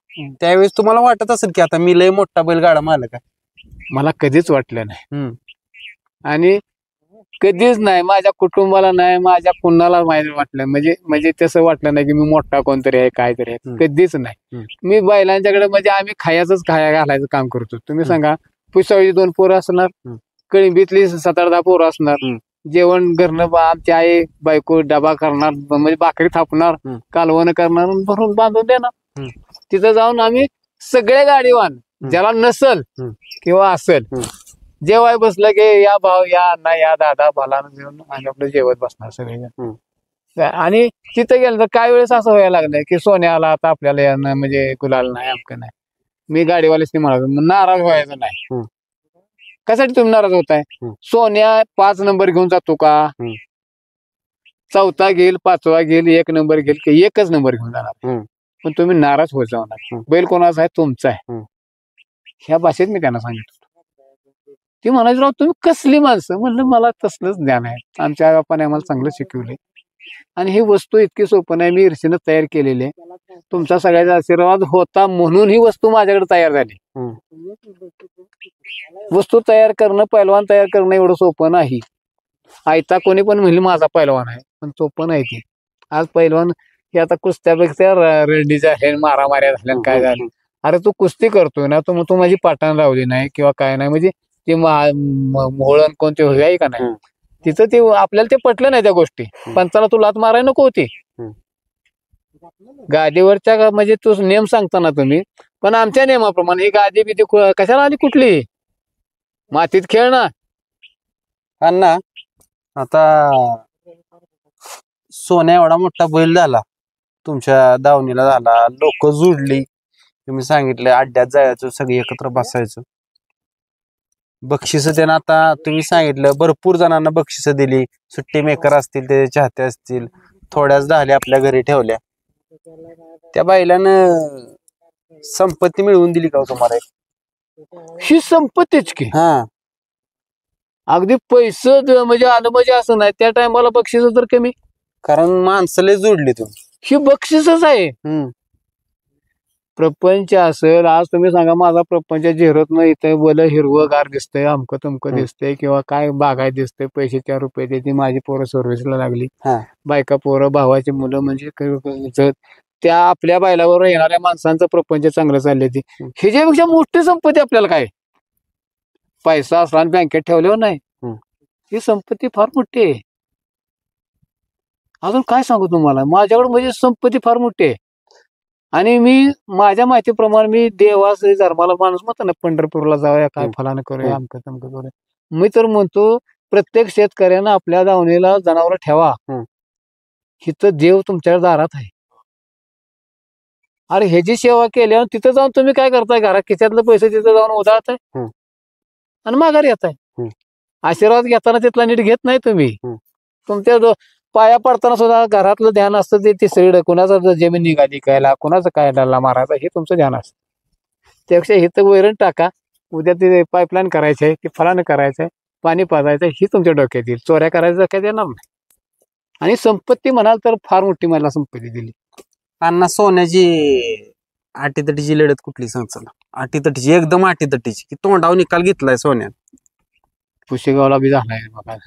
त्यावेळेस तुम्हाला वाटत असेल की आता मी लय मोठा बैलगाडा मालक आहे? मला कधीच वाटलं नाही आणि कधीच नाही, माझ्या कुटुंबाला नाही, माझ्या कुणाला वाटलं म्हणजे तसं वाटलं नाही की मी मोठा कोणतरी आहे काहीतरी आहे, कधीच नाही. मी बैलांच्याकडे म्हणजे आम्ही खाया घालायचं काम करतो. तुम्ही सांगा, पुसावळीची 2 पोरं असणार, कळंबीतली 7-8 पोरं असणार, जेवण घरनं आमची आई बायको डबा करणार म्हणजे भाकरी थापणार, कालवण करणार, भरून बांधून देणार. तिथं जाऊन आम्ही सगळे गाडीवान ज्याला नसल किंवा असल जेवाय बसलं की या भाऊ या अण्णा या दादा भला घेऊन आम्ही आपलं जेवत बसणार सगळे. आणि तिथं गेलं तर काय वेळेस असं व्हायला लागलंय की सोन्या आला आता आपल्याला म्हणजे गुलाल नाही अमकं नाही. मी गाडीवाल्याच नाही म्हणा, नाराज व्हायचं नाही. कशासाठी तुम्ही नाराज होताय? सोन्या 5 नंबर घेऊन जातो का, 4था घेईल 5वा घेईल 1 नंबर घेईल की 1च नंबर घेऊन जाणार, पण तुम्ही नाराज होत जाऊ नका. बैल कोणाचा आहे? तुमचा आहे. ह्या भाषेत मी त्यांना सांगितलं. ती म्हणायची राव तुम्ही कसली माणसं, म्हणलं मला तसलंच ज्ञान आहे, आमच्या आई बापाने आम्हाला चांगलं शिकवले आणि ही वस्तू इतकी सोपं नाही, मी ईर्षेनं तयार केलेली आहे. तुमचा सगळ्याचा आशीर्वाद होता म्हणून ही वस्तू माझ्याकडे तयार झाली. वस्तू तयार करणं, पैलवान तयार करणं एवढं सोपं नाही. आयता कोणी पण म्हणले माझा पैलवान आहे, पण सोपं नाही ते. आज पैलवान हे आता कुस्त्यापेक्षा रंडी झाल्या, मारामाऱ्या झाल्या, काय झालं. अरे तू कुस्ती करतोय ना, तर मग तू माझी पाटण लावली नाही किंवा काय नाही, म्हणजे ते मोहळण कोणते आहे का नाही, तिथं ते आपल्याला ते पटलं नाही त्या गोष्टी. पंचाला तू लात मारायला नको होती गादीवरच्या, म्हणजे तू नेम सांगताना तुम्ही, पण आमच्या नियमाप्रमाणे ही गादी बिदी कशाला आली, कुठली मातीत खेळ ना. अण्णा आता सोन्या एवढा मोठा बैल झाला तुमच्या दावणीला झाला, लोक जुडली, तुम्ही सांगितलं अड्ड्यात जायचं, सगळे एकत्र बसायचं. बक्षिस त्यानं आता तुम्ही सांगितलं भरपूर जणांना बक्षिस दिली, सुट्टी मेकर असतील, त्याचे चाहते असतील, थोड्याच झाल्या आपल्या घरी ठेवल्या. त्या बैलानं संपत्ती मिळवून दिली का हो तुम्हाला? ही संपत्तीच की. हा, अगदी पैसे म्हणजे आलं म्हणजे असं नाही, त्या टायमाला बक्षीस तर कमी, कारण माणसं जोडली तुम्ही. ही बक्षीसच आहे. प्रपंच असेल, आज तुम्ही सांगा माझा प्रपंच झिरत नाही, इथं बोल हिरवगार दिसतंय, अमकं तमकं दिसतंय, किंवा काय बागाय दिसतंय, पैसे 4 रुपये देते, माझी पोरं सर्व्हिसला लागली, बायका पोरं भावाची मुलं, म्हणजे त्या आपल्या बैलावर येणाऱ्या माणसांचं प्रपंच चांगलं चालले ती. ह्याच्यापेक्षा मोठी संपत्ती आपल्याला काय? पैसा असला आणि बँकेत ठेवल्यावर नाही, ही संपत्ती फार मोठी आहे. अजून काय सांगू तुम्हाला, माझ्याकडे म्हणजे संपत्ती फार मोठी आहे. आणि मी माझ्या माहितीप्रमाणे मी देवास धर्माला माणूस म्हणतो ना, पंढरपूरला जाऊया, काय फलानं करूया, अमकं तमकं करूया. मी तर म्हणतो प्रत्येक शेतकऱ्यानं आपल्या दावणीला जनावर ठेवा. हिथं देव तुमच्या दारात आहे. अरे ह्याची सेवा केल्यावर तिथं जाऊन तुम्ही काय करताय? घरात खिशातलं पैसे तिथं जाऊन उधळताय आणि माघारी येताय. आशीर्वाद घेताना तिथला नीट घेत नाही तुम्ही. तुमच्या पाया पडताना सुद्धा घरातलं ध्यान असतं ते तिसरीकडे, कुणाचं जमीन निघाली कायला, कुणाचं काय डल्ला मारायचा, हे तुमचं ध्यान असतं. त्यापेक्षा हे तर वैरण टाका, उद्या ते पाईपलाईन करायचंय, की फलानं करायचंय, पाणी पाजायचं, ही तुमच्या डोक्यात येईल. चोऱ्या करायचं डोक्यात येणार नाही. आणि संपत्ती म्हणाल तर फार मोठी मला संपत्ती दिली. अण्णा, सोन्याची आटीतटीची लढत कुठली सांग? आटीतटीची, एकदम आटीतटीची, की तोंडावर निकाल घेतलाय सोन्यात? पुशेगावला बी झालाय बघा,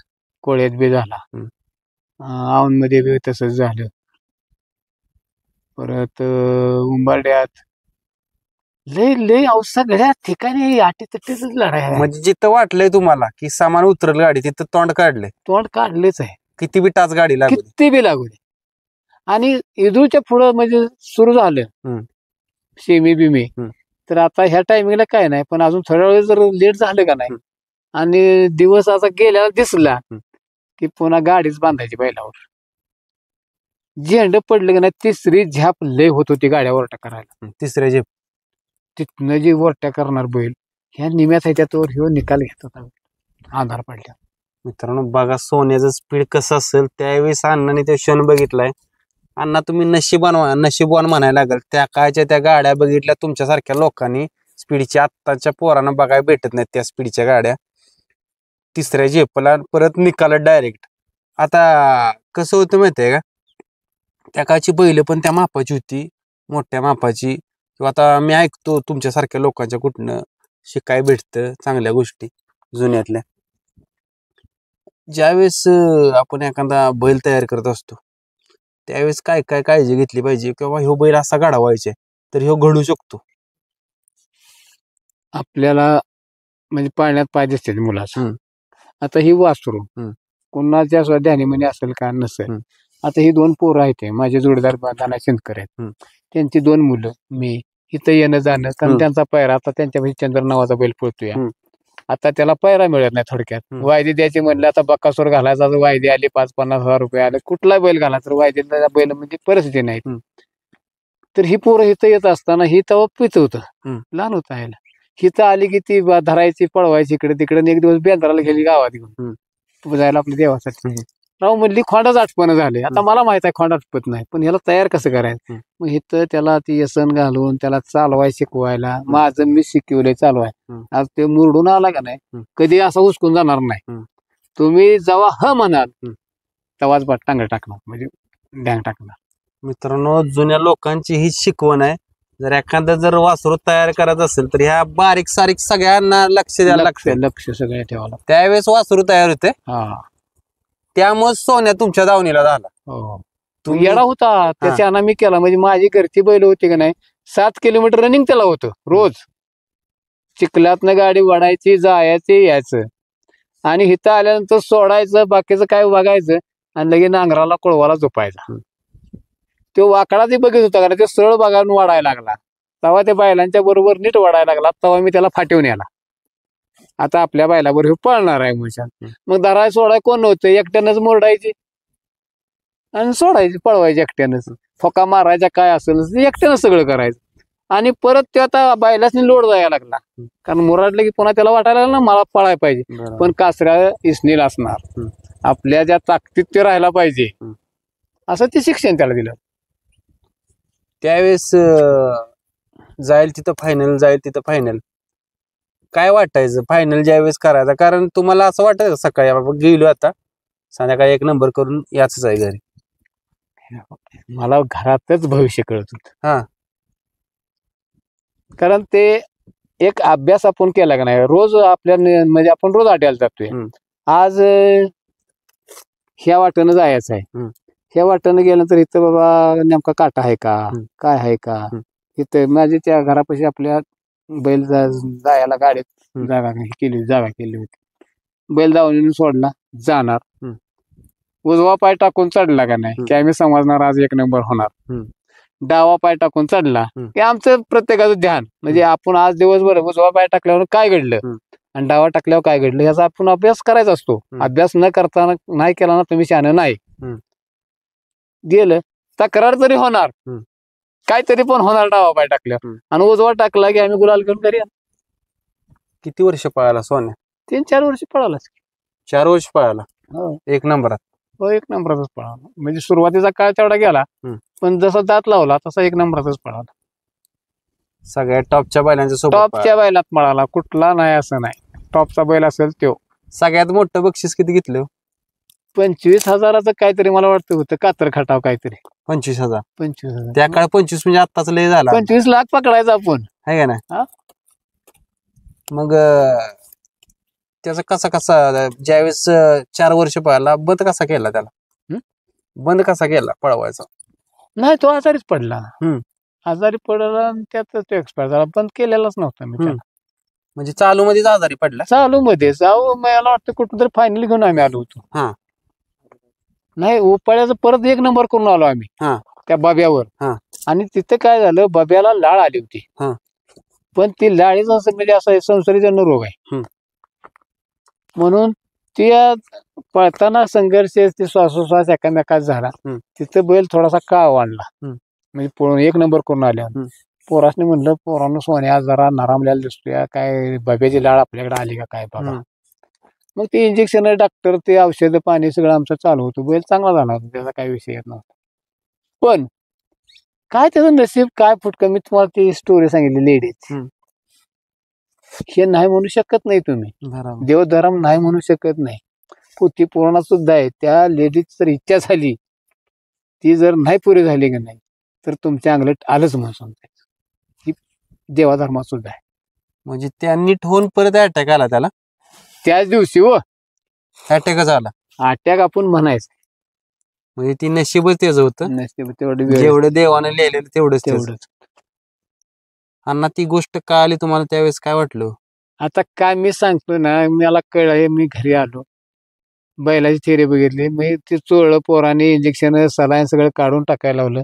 कोळ्यात बी झाला, औंधमध्ये बी तसंच झालं, परत उंबरड्यात लय लय सगळ्या ठिकाणी अटीतटीच लढाई आहे. म्हणजे जिथं वाटलंय तुम्हाला की सामान उतरल गाडी, तिथं तोंड काढलंय. तोंड काढलेच आहे, किती बी टाच गाडी लागू दे. किती बी लागू दे. आणि इदूच्या पुढं म्हणजे सुरू झालं सेमी बिमी, तर आता ह्या टायमिंगला काय नाही, पण अजून थोड्या वेळ जर लेट झालं का नाही आणि दिवस असा गेल्याला दिसला की पुन्हा गाडीच बांधायची बैलावर. झेंड पडलं का नाही, तिसरी झ्याप लय होत होती गाड्या वरटा करायला. तिसऱ्या झेप तिथनं जी वरट्या करणार बैल, ह्या निम्यात ह्याच्यावर ह्यो निकाल घेत होता आधार पडल्या. मित्रांनो बघा सोन्याचं स्पीड कसं असेल. त्यावेळेस अण्णाने ते क्षण बघितलाय. अण्णा तुम्ही नशीबवान म्हणायला लागल. त्या काळच्या त्या गाड्या बघितल्या तुमच्यासारख्या लोकांनी, स्पीडच्या आत्ताच्या पोरांना बघायला भेटत नाहीत त्या स्पीडच्या गाड्या. तिसऱ्या झेपला परत निकाल डायरेक्ट. आता कसं होतं माहितीये का, त्या काळची बैल पण त्या मापाची होती, मोठ्या मापाची. किंवा आता मी ऐकतो तुमच्यासारख्या लोकांच्या कुठनं शिकाय भेटतं चांगल्या गोष्टी जुन्यातल्या. ज्यावेळेस आपण एखादा बैल तयार करत असतो त्यावेळेस काय काय काळजी घेतली पाहिजे, किंवा ह्यो बैल असा घडवायचे तर ह्यो घडू शकतो? आपल्याला म्हणजे पाळण्यात पाय दिसते मुलाचं. आता ही वासरू कोणाच्या ध्यानीमध्ये असेल का नसेल. आता ही 2 पोरं आहेत, माझे जोडीदार दाना शेंदकर आहेत, त्यांची 2 मुलं, मी इथं येणं जाणं, कारण त्यांचा पैरा आता त्यांच्यापाशी चंद्र नावाचा बैल पळतोय. आता त्याला पैरा मिळत नाही. थोडक्यात वायदे द्यायची म्हणलं, आता बक्कासूर घालायचा, वायदे आले 5-50 हजार रुपये आले, कुठला बैल घाला तर वायदेला बैल म्हणजे परिस्थिती नाही. तर ही पोरं इथं येत असताना ही तेव्हा पित होतं, लहान होतं यायला. हिथं आली की ती धरायची, पळवायची इकडे तिकडे. एक दिवस बेंद्राला गेली गावात घेऊन जायला आपल्या देवासाठी. राव म्हणली खोंडाच आटपणं झाले. आता मला माहित आहे खोंड आटपत नाही, पण ह्याला तयार कसं करायचं. मग इथं त्याला ती व्यसन घालून त्याला चालवाय शिकवायला, माझं मी शिकवलंय चालवाय. आज ते मुरडून आला का नाही, कधी असा उचकून जाणार नाही. तुम्ही जेव्हा ह म्हणाल तेव्हाच टांगड टाकणार, म्हणजे डॅंग टाकणार. मित्रांनो जुन्या लोकांची ही शिकवण आहे. जर एखादा जर वासरू तयार करायचं असेल तर ह्या बारीक सारीक सगळ्यांना लक्ष द्यायला लागतं. लक्ष सगळ्या ठेवायला. त्यावेळेस वासरू तयार होते. त्यामुळे सोन्या तुमच्या दावणीला झाला. येडा होता त्याच्या मी केला. म्हणजे माझी घरची बैल होती का नाही, 7 किलोमीटर रनिंग त्याला होतं रोज. चिखलातनं गाडी वडायची, जायचं यायचं, आणि इथं आल्यानंतर सोडायचं, बाकीचं काय बघायचं, आणि लगेच नांगराला कोळवाला झोपायचा. तो वाकडा ते बघत होता का, ते सरळ बघायला वाढायला लागला. तेव्हा त्या बैलांच्या बरोबर नीट वाढायला लागला. तेव्हा मी त्याला फाटवून याला, आता आपल्या बैलाबरोबर पळणार आहे म्हणून. मग धराय सोडाय कोण नव्हतं, एकट्यानंच मोरडायची आणि सोडायची, पळवायची एकट्यानंच. फोका मारायचा काय असेल ते एकट्यानं सगळं करायचं. आणि परत ते आता बैलासनी लोड जायला लागला, कारण मुराडलं की पुन्हा त्याला वाटायला लागलं ना मला पळायला पाहिजे. बरोबर. पण कासऱ्या इसनील असणार, आपल्या ज्या ताकदीत ते राहायला पाहिजे, असं ते शिक्षण त्याला दिलं. त्यावेळेस जाईल तिथं फायनल काय वाटायचं फायनल ज्यावेळेस करायचा? कारण तुम्हाला असं वाटायचं सकाळी आपण गेलो आता संध्याकाळी 1 नंबर करून याच आहे घरी. मला घरातच भविष्य कळत होत. हा. कारण ते एक अभ्यास आपण केला का नाही, रोज आपल्या म्हणजे आपण रोज अड्याला जातोय. आज ह्या वाटेनं जायचं आहे, ह्या वाटेनं गेलं तर इथं बाबा नेमका काटा आहे का, काय आहे का. इथं माझी त्या घरापाशी आपल्या बैल जायला गाडीत जागा केली होती. बैल जाऊन सोडला जाणार, उजवा पाय टाकून चढला का नाही की आम्ही समजणार आज 1 नंबर होणार. डावा पाय टाकून चढला की आमचं प्रत्येकाचं ध्यान म्हणजे आपण आज दिवसभर उजवा पाय टाकल्यावर काय घडलं आणि डावा टाकल्यावर काय घडलं याचा आपण अभ्यास करायचा असतो. अभ्यास न करताना नाही केला ना तुम्ही शहाणं नाही. गेलं तक्रार तरी होणार, काहीतरी पण होणार डावा पाय टाकल्यावर. आणि उजवा टाकला की आम्ही गुलाल घेऊन घरी. किती वर्ष पळाला सोन्या? 3-4 वर्ष पळाला. 4 वर्ष पळाला. हो. 1 नंबरात. हो, 1 नंबरातच पळाला. म्हणजे सुरुवातीचा काळ तेवढा गेला, पण जसा दात लावला तसा 1 नंबरातच पळाला. सगळ्या टॉपच्या बैलांच्या सोबत टॉपच्या बैलात पळाला, कुठला नाही असं नाही. टॉपचा बैल असेल तो. सगळ्यात मोठं बक्षीस किती घेतलं? 25,000चं काहीतरी मला वाटतं होतं, कातर खटाव काहीतरी. 25,000. 25,000 त्या काळ 25 म्हणजे आत्ताच लय झाला. 25 लाख पकडायचा आपण, आहे का ना. मग त्याचा कसा ज्यावेळेस 4 वर्ष पळाला बंद कसा केला त्याला? बंद कसा केला पळवायचा? नाही, तो आजारीच पडला. आजारी पडला आणि त्यात तो एक्सपायर झाला. बंद केलेलाच नव्हता मी त्याला. म्हणजे चालू मध्येच आजारी पडला? चालू मध्ये मला वाटतं कुठं तरी फायनल घेऊन आम्ही आलो होतो. नाही, उपाळ्याचं परत 1 नंबर करून आलो आम्ही त्या बाब्यावर. आणि तिथे काय झालं, बाब्याला लाळ आली होती. पण ती लाळीचा म्हणजे असा संसर्गजन्य रोग आहे, म्हणून ती पळताना संघर्ष श्वासोश्वास एकामेकात झाला. तिथं बैल थोडासा काळ वाढला, म्हणजे पळून 1 नंबर करून आल्या. पोरासने म्हणलं, पोरांनो सोन्या जरा नरामल्याला दिसतोय, काय बाब्याची लाळ आपल्याकडे आली का काय बघा. मग ते इंजेक्शन डॉक्टर ते औषध पाणी सगळं आमचं चालू होतं. बैल चांगला झाला होता, त्याचा काही विषय येत नव्हता. पण काय त्याचं नशीब काय फुटकं, मी तुम्हाला ती स्टोरी सांगितली लेडीज. हे नाही म्हणू शकत नाही तुम्ही, देवधर्म नाही म्हणू शकत नाही. पोथी पुराणात सुद्धा आहे, त्या लेडीज जर इच्छा झाली, ती जर नाही पुरी झाली की नाही तर तुमच्या अंगलट आलंच म्हणून सांगतायचं. ही देवाधर्मात सुद्धा आहे. म्हणजे त्या नीट होऊन परत अटॅक आला त्याला? त्याच दिवशी अटॅकच आला. अटॅक आपण म्हणायचं. म्हणजे ती नशीबच त्याचं होतं. नशीब तेवढं, जेवढं देवानं लिहिलेलं तेवढंच. अण्णा ती गोष्ट का आली तुम्हाला त्यावेळेस काय वाटलं? आता काय मी सांगतो ना, मला कळलं. मी घरी आलो, बैलाची थेरी बघितली, मी ते चोळलं, पोराने इंजेक्शन सलाईन सगळं काढून टाकायला लावलं.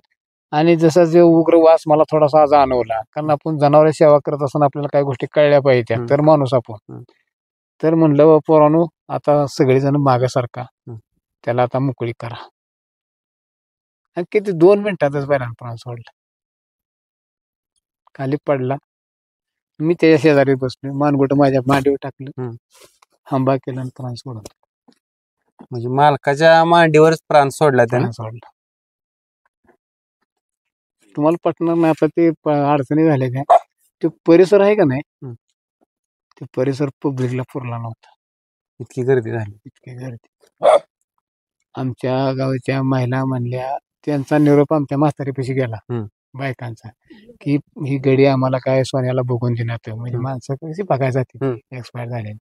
आणि जसा जो उग्र वास मला थोडासा जाणवला, कारण आपण जनावर सेवा करत असताना आपल्याला काही गोष्टी कळल्या पाहिजे, तर माणूस आपण. तर म्हणलं, पोरानो आता सगळेजण मागासारखा, त्याला आता मोकळी करा. आणि किती 2 मिनिटातच बैलांना प्राण सोडला, खाली पडला. मी त्याच्या शेजारी बसलो, मानगोट माझ्या मांडीवर टाकलं, हंबा केला आणि प्राण सोडला. म्हणजे मालकाच्या मांडीवरच प्राण सोडला त्याने? सोडला. तुम्हाला पटणार नाही, आता ते अडचणी झाल्या त्या. ते परिसर आहे का नाही, ते परिसर पब्लिकला पुरला नव्हता. इतकी गर्दी झाली. इतकी गर्दी. आमच्या गावच्या महिला म्हणल्या, त्यांचा निरोप आमच्या म्हातारीपाशी गेला बायकांचा, की ही गडी आम्हाला काय सोन्याला बघून देण्यात, म्हणजे माणसं कशी बघायला जाते एक्सपायर झाले.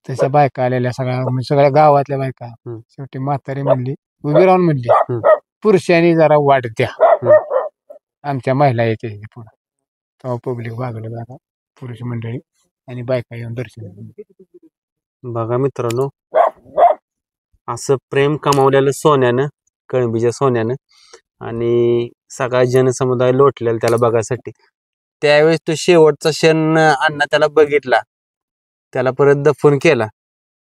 तशा बायका आलेल्या सगळ्या गावातल्या बायका. शेवटी म्हातारी म्हणली, उभी राहून म्हणली, पुरुषांनी जरा वाट द्या, आमच्या महिला येते पुढे. तेव्हा पब्लिक बाजूला जागा, पुरुष मंडळी आणि बायका येऊन दर्शन. बघा मित्रांनो, असं प्रेम कमावलेलं सोन्यानं, कळंबीच्या सोन्यानं, आणि सगळा जनसमुदाय लोटलेला त्याला बघायसाठी. त्यावेळेस तो शेवटचा क्षण अण्णा त्याला बघितला, त्याला परत दफन केला.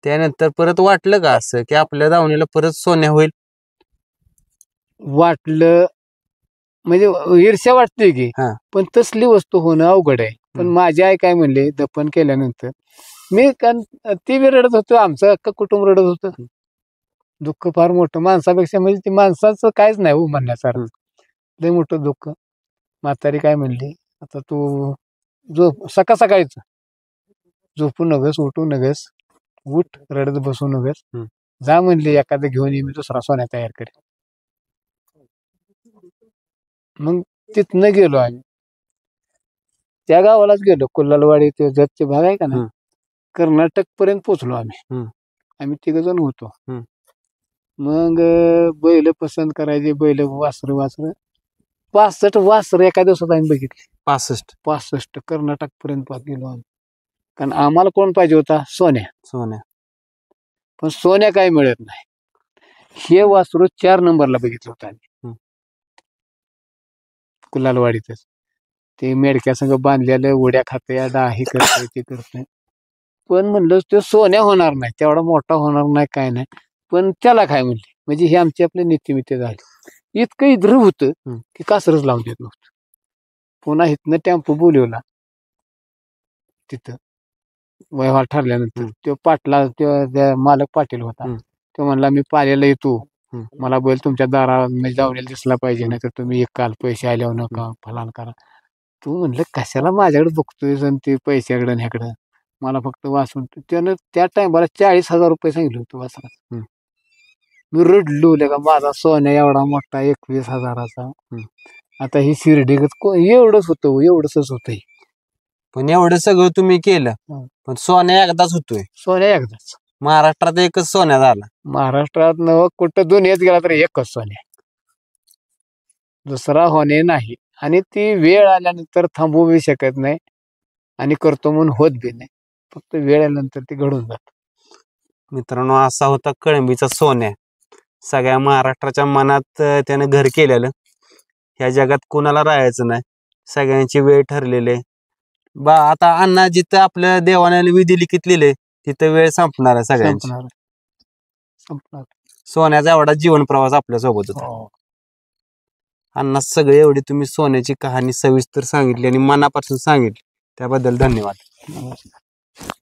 त्यानंतर परत वाटलं का असं की आपल्या दावणीला परत सोन्या होईल? वाटलं, म्हणजे ईर्ष्या वाटते की, हा. पण तसली वस्तू होणं अवघड आहे. पण माझी आई काय म्हणली दफन केल्यानंतर, मी ती बी रडत होतो, आमचं अख्खं कुटुंब रडत होतं. दुःख फार मोठं माणसापेक्षा, म्हणजे ते माणसाचं काहीच नाही हो म्हणण्यासारखं, लय मोठं दुःख. म्हातारी काय म्हणली, आता तू झोप, सकाळीच झोपू नगस, उठू नगस, उठ, रडत बसू नगस, जा म्हणली, एखादं घेऊन ये, मी दुसरा सोन्या तयार करेन. मग तिथनं गेलो आम्ही, त्या गावालाच गेलो, कुल्लालवाडी, ते जतचे भाग आहे का ना, कर्नाटक पर्यंत पोहोचलो आम्ही. आम्ही 3 जण होतो. मग बैल पसंत करायचे, बैल वासर 65 वासर एका दिवसात आम्ही बघितले. 65 कर्नाटक पर्यंत गेलो आम्ही. कारण आम्हाला कोण पाहिजे होता, सोन्या. पण सोन्या काही मिळत नाही. हे वासरू 4 नंबरला बघितलं होतं आम्ही, कुलालवाडीतच. ते मेडक्या संग बांधलेलं, उड्या खातया, डाही करतय, ते करतय. पण म्हणलं ते सोन्या होणार नाही, तेवढा मोठा होणार नाही, काय नाही. पण त्याला काय म्हणले, म्हणजे हे आमची आपले नीतिमित्य झाली. इतकं इद्र होतं की कासरच लावून देत नव्हतं. पुन्हा इथनं टेम्पो बोलवला, तिथं व्यवहार ठरल्यानंतर तो पाटला, तो मालक पाटील होता, तो म्हणला, मी पाल्याला येतो, मला बैल तुमच्या दारात म्हणजे जावलेला दिसला पाहिजे, नाही तर तुम्ही काल पैसे आल्यावर नका फलान करा. तू म्हणलं कशाला माझ्याकडे बघतोय ते पैशाकडं ह्याकडं, मला फक्त वाचून. त्यानं त्या टायमाला 40,000 रुपये सांगितले होते वासरात. मी रडलो, का माझा सोन्या एवढा मोठा 21,000चा. आता ही शिर्डीगत एवढंच होतं, एवढंच होतं. पण एवढं सगळं तुम्ही केलं, पण सोन्या एकदाच होतोय. सोन्या एकदाच महाराष्ट्रात एकच सोन्या झाला. महाराष्ट्रात न कुठं दुनियेत गेला तर एकच सोन्या, दुसरा होणे नाही. आणि ती वेळ आल्यानंतर थांबवू शकत नाही, आणि करतो म्हणून होत बी नाही. फक्त वेळ आल्यानंतर ती घडून जात. मित्रांनो, असा होता कळंबीचा सोन्या. सगळ्या महाराष्ट्राच्या मनात त्यानं घर केलेलं. ह्या जगात कोणाला राहायचं नाही, सगळ्यांची वेळ ठरलेली. आता अण्णा, जिथं आपल्या देवाने विधी लिखित लिहिले तिथं वेळ संपणार आहे सगळ्यांची. संपणार. सोन्याचा एवढा जीवन प्रवास आपल्या सोबत होता. अण्णा, सगळे एवढी तुम्ही सोन्याची कहाणी सविस्तर सांगितली आणि मनापासून सांगितली, त्याबद्दल धन्यवाद.